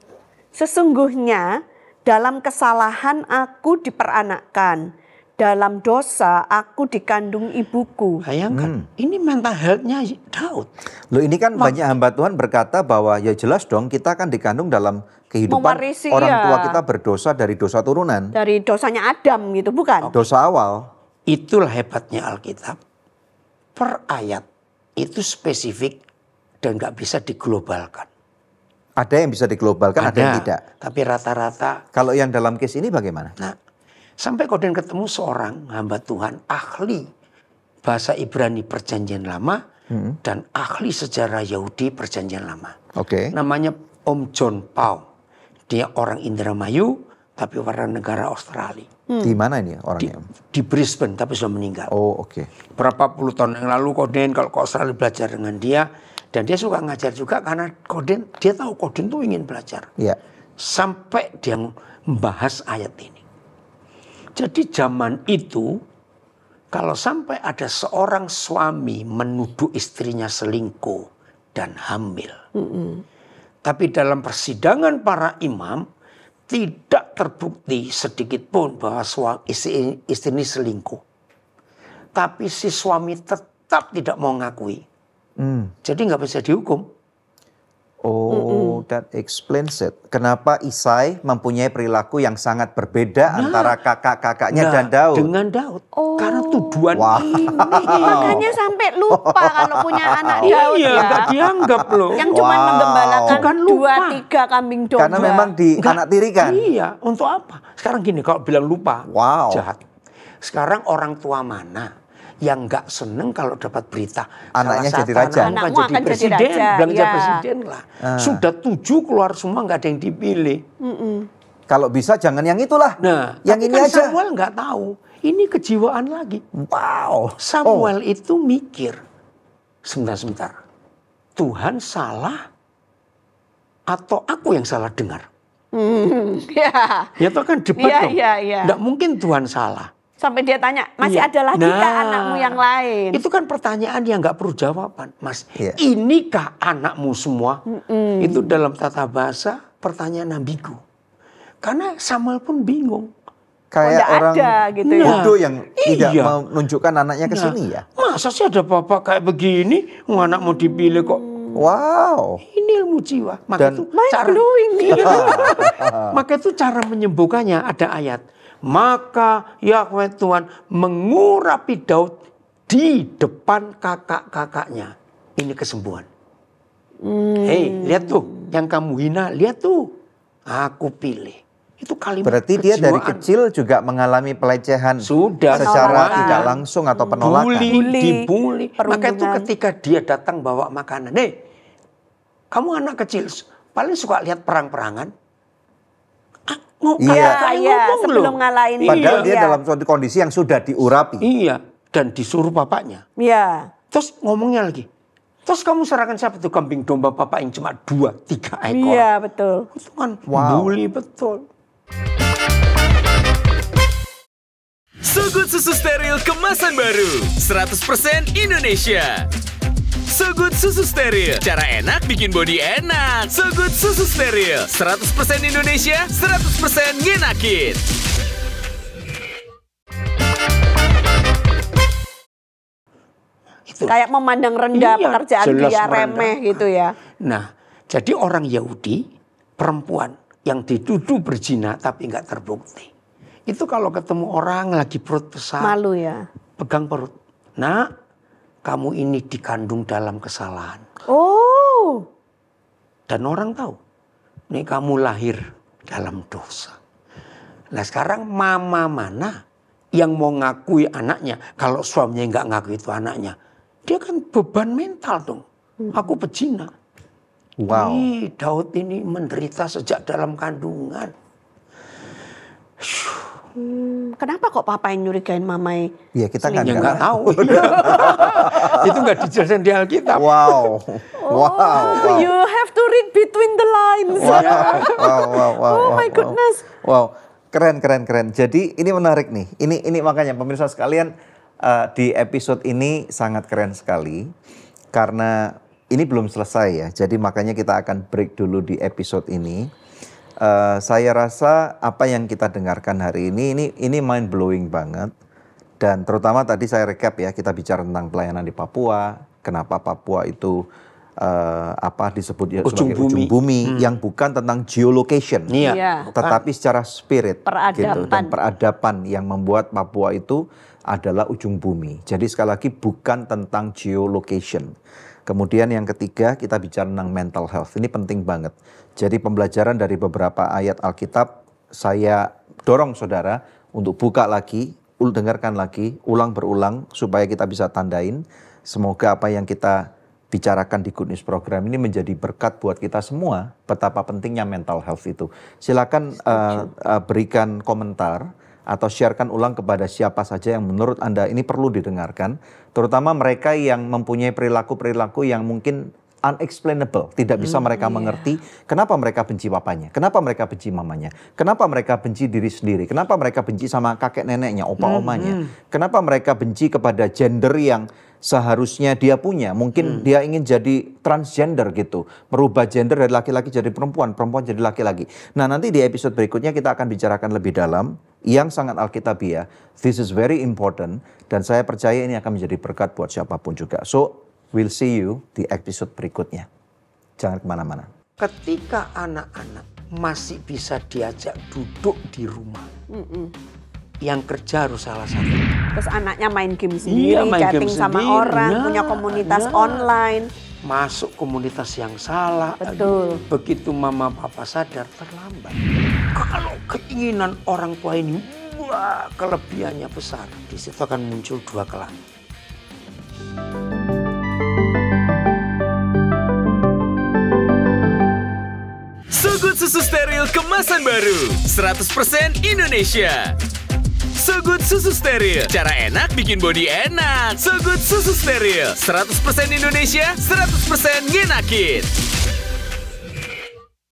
Sesungguhnya dalam kesalahan aku diperanakkan. Dalam dosa aku dikandung ibuku. Bayangkan, ini mental health-nya Daud. Loh ini kan banyak hamba Tuhan berkata bahwa ya jelas dong kita kan dikandung dalam kehidupan Mewarisi, orang tua ya. kita berdosa dari dosa turunan. Dari dosanya Adam gitu, bukan? Dosa awal. Itulah hebatnya Alkitab. Per ayat itu spesifik dan gak bisa diglobalkan. Ada yang bisa diglobalkan, ada yang tidak. Tapi rata-rata. Kalau yang dalam case ini bagaimana? Nah, sampai kemudian ketemu seorang hamba Tuhan ahli bahasa Ibrani Perjanjian Lama dan ahli sejarah Yahudi Perjanjian Lama. Oke. Namanya Om John Pau. Dia orang Indramayu tapi warga negara Australia. Di mana ini orangnya? Di Brisbane tapi sudah meninggal. Oh oke. Berapa puluh tahun yang lalu Koden kalau ke Australia belajar dengan dia. Dan dia suka ngajar juga karena Koden, dia tahu Koden tuh ingin belajar. Iya. Sampai dia membahas ayat ini. Jadi zaman itu kalau sampai ada seorang suami menuduh istrinya selingkuh dan hamil. Tapi dalam persidangan para imam tidak terbukti sedikit pun bahwa istri ini selingkuh. Tapi si suami tetap tidak mau ngakui. Jadi nggak bisa dihukum. Oh, that explains it. Kenapa Isai mempunyai perilaku yang sangat berbeda antara kakak-kakaknya dan Daud? Dengan Daud. Karena tuduhan ini. Makanya sampai lupa kalau punya anak Daud Iya, ya. nggak dianggap loh. Yang cuma menggembalakan Bukan lupa. 2-3 kambing domba. Karena memang dianaktirikan. Iya, untuk apa? Sekarang gini, kalau bilang lupa, Wow. jahat. Sekarang orang tua mana yang nggak seneng kalau dapat berita Anaknya salah jadi satu raja. anakmu Anakmu akan jadi presiden, raja, bilang jadi ya. presiden lah. Sudah 7 keluar semua nggak ada yang dipilih. Kalau bisa jangan yang itulah. Nah, yang tapi ini kan aja. Samuel nggak tahu. Ini kejiwaan lagi. Wow. Samuel itu mikir, sebentar. Tuhan salah atau aku yang salah dengar? Ya. Ya itu kan debat Iya, dong. iya, iya. Nggak mungkin Tuhan salah. Sampai dia tanya, masih Iya. ada lagi kah anakmu yang lain? Itu kan pertanyaan yang nggak perlu jawaban, Mas. Iya. Inikah anakmu semua? Itu dalam tata bahasa pertanyaan ambigu. Karena Samuel pun bingung. Kayak nggak orang ada gitu ya. bodoh yang tidak Iya. menunjukkan anaknya ke Nah, sini ya. Masa sih ada bapak kayak begini, anak mau dipilih kok? Wow. Ini ilmu jiwa. Maka Dan- itu cara Maka itu cara menyembuhkannya ada ayat. Maka Yahweh Tuhan mengurapi Daud di depan kakak-kakaknya. Ini kesembuhan. Hei, lihat tuh. Yang kamu hina, lihat tuh. Aku pilih. Itu kalimat Berarti dia dari kejiwaan. kecil juga mengalami pelecehan Sudah secara penolakan. tidak langsung atau penolakan. Bully, Dibully. Maka itu perundungan. ketika dia datang bawa makanan, kamu anak kecil, paling suka lihat perang-perangan. Iya, sebelum ngalahin. Padahal dia Iya. dalam suatu kondisi yang sudah diurapi. Iya, dan disuruh bapaknya. Iya. Terus ngomongnya lagi, terus kamu serahkan siapa tuh kambing domba bapak yang cuma 2-3 ekor. Iya, betul. Itu kan Wow. bully betul. So Good Susu Steril kemasan baru 100% Indonesia. So Good Susu Steril, cara enak bikin body enak. So Good Susu Steril, 100% Indonesia, 100% ngenakin. Itu. Kayak memandang rendah Iya, pekerjaan jelas dia, remeh merendahkan. gitu ya. Nah, jadi orang Yahudi, perempuan yang dituduh berzina tapi nggak terbukti. Itu kalau ketemu orang lagi perut besar, Malu ya. pegang perut. Nah, kamu ini dikandung dalam kesalahan. Oh. Dan orang tahu, nih kamu lahir dalam dosa. Nah sekarang mama mana yang mau ngakui anaknya, kalau suaminya nggak ngakui itu anaknya. Dia kan beban mental dong. Aku pezina. Wow. Ih, Daud ini menderita sejak dalam kandungan. Kenapa kok papa yang nyurigain mamai? Ya kita kan Ya nggak tahu. Itu nggak dijelasin di Alkitab. Wow. Wow. Wow. You have to read between the lines. Wow. Oh my goodness. Wow. Keren. Jadi ini menarik nih. Ini makanya pemirsa sekalian di episode ini sangat keren sekali. Karena ini belum selesai ya. Jadi makanya kita akan break dulu di episode ini. Saya rasa apa yang kita dengarkan hari ini mind blowing banget. Dan terutama tadi saya recap ya, kita bicara tentang pelayanan di Papua. Kenapa Papua itu disebut ya sebagai ujung bumi yang bukan tentang geolocation. Iya. Tetapi secara spirit Peradaban. gitu, dan peradaban yang membuat Papua itu adalah ujung bumi. Jadi sekali lagi bukan tentang geolocation. Kemudian yang ketiga kita bicara tentang mental health. Ini penting banget. Jadi pembelajaran dari beberapa ayat Alkitab saya dorong saudara untuk buka lagi, dengarkan lagi, ulang berulang supaya kita bisa tandain. Semoga apa yang kita bicarakan di Good News Program ini menjadi berkat buat kita semua. Betapa pentingnya mental health itu. Silakan berikan komentar atau sharekan ulang kepada siapa saja yang menurut Anda ini perlu didengarkan. Terutama mereka yang mempunyai perilaku-perilaku yang mungkin unexplainable. Tidak bisa mereka mengerti kenapa mereka benci papanya, kenapa mereka benci mamanya, kenapa mereka benci diri sendiri, kenapa mereka benci sama kakek neneknya, opa-omanya, kenapa mereka benci kepada gender yang seharusnya dia punya. Mungkin dia ingin jadi transgender gitu, merubah gender dari laki-laki jadi perempuan, perempuan jadi laki-laki. Nah nanti di episode berikutnya kita akan bicarakan lebih dalam yang sangat alkitabiah. This is very important dan saya percaya ini akan menjadi berkat buat siapapun juga. So we'll see you di episode berikutnya. Jangan kemana-mana. Ketika anak-anak masih bisa diajak duduk di rumah, yang kerja harus salah satu. Terus anaknya main game sendiri, main chatting game sama sendiri. orang, punya komunitas online. Masuk komunitas yang salah. Betul. Begitu mama papa sadar, terlambat. Kalau keinginan orang tua ini, wah, kelebihannya besar. Di situ akan muncul dua kelan. So Good Susu Steril kemasan baru 100% Indonesia. So Good Susu Steril, cara enak bikin body enak. So Good Susu Steril, 100% Indonesia, 100% ngenakin.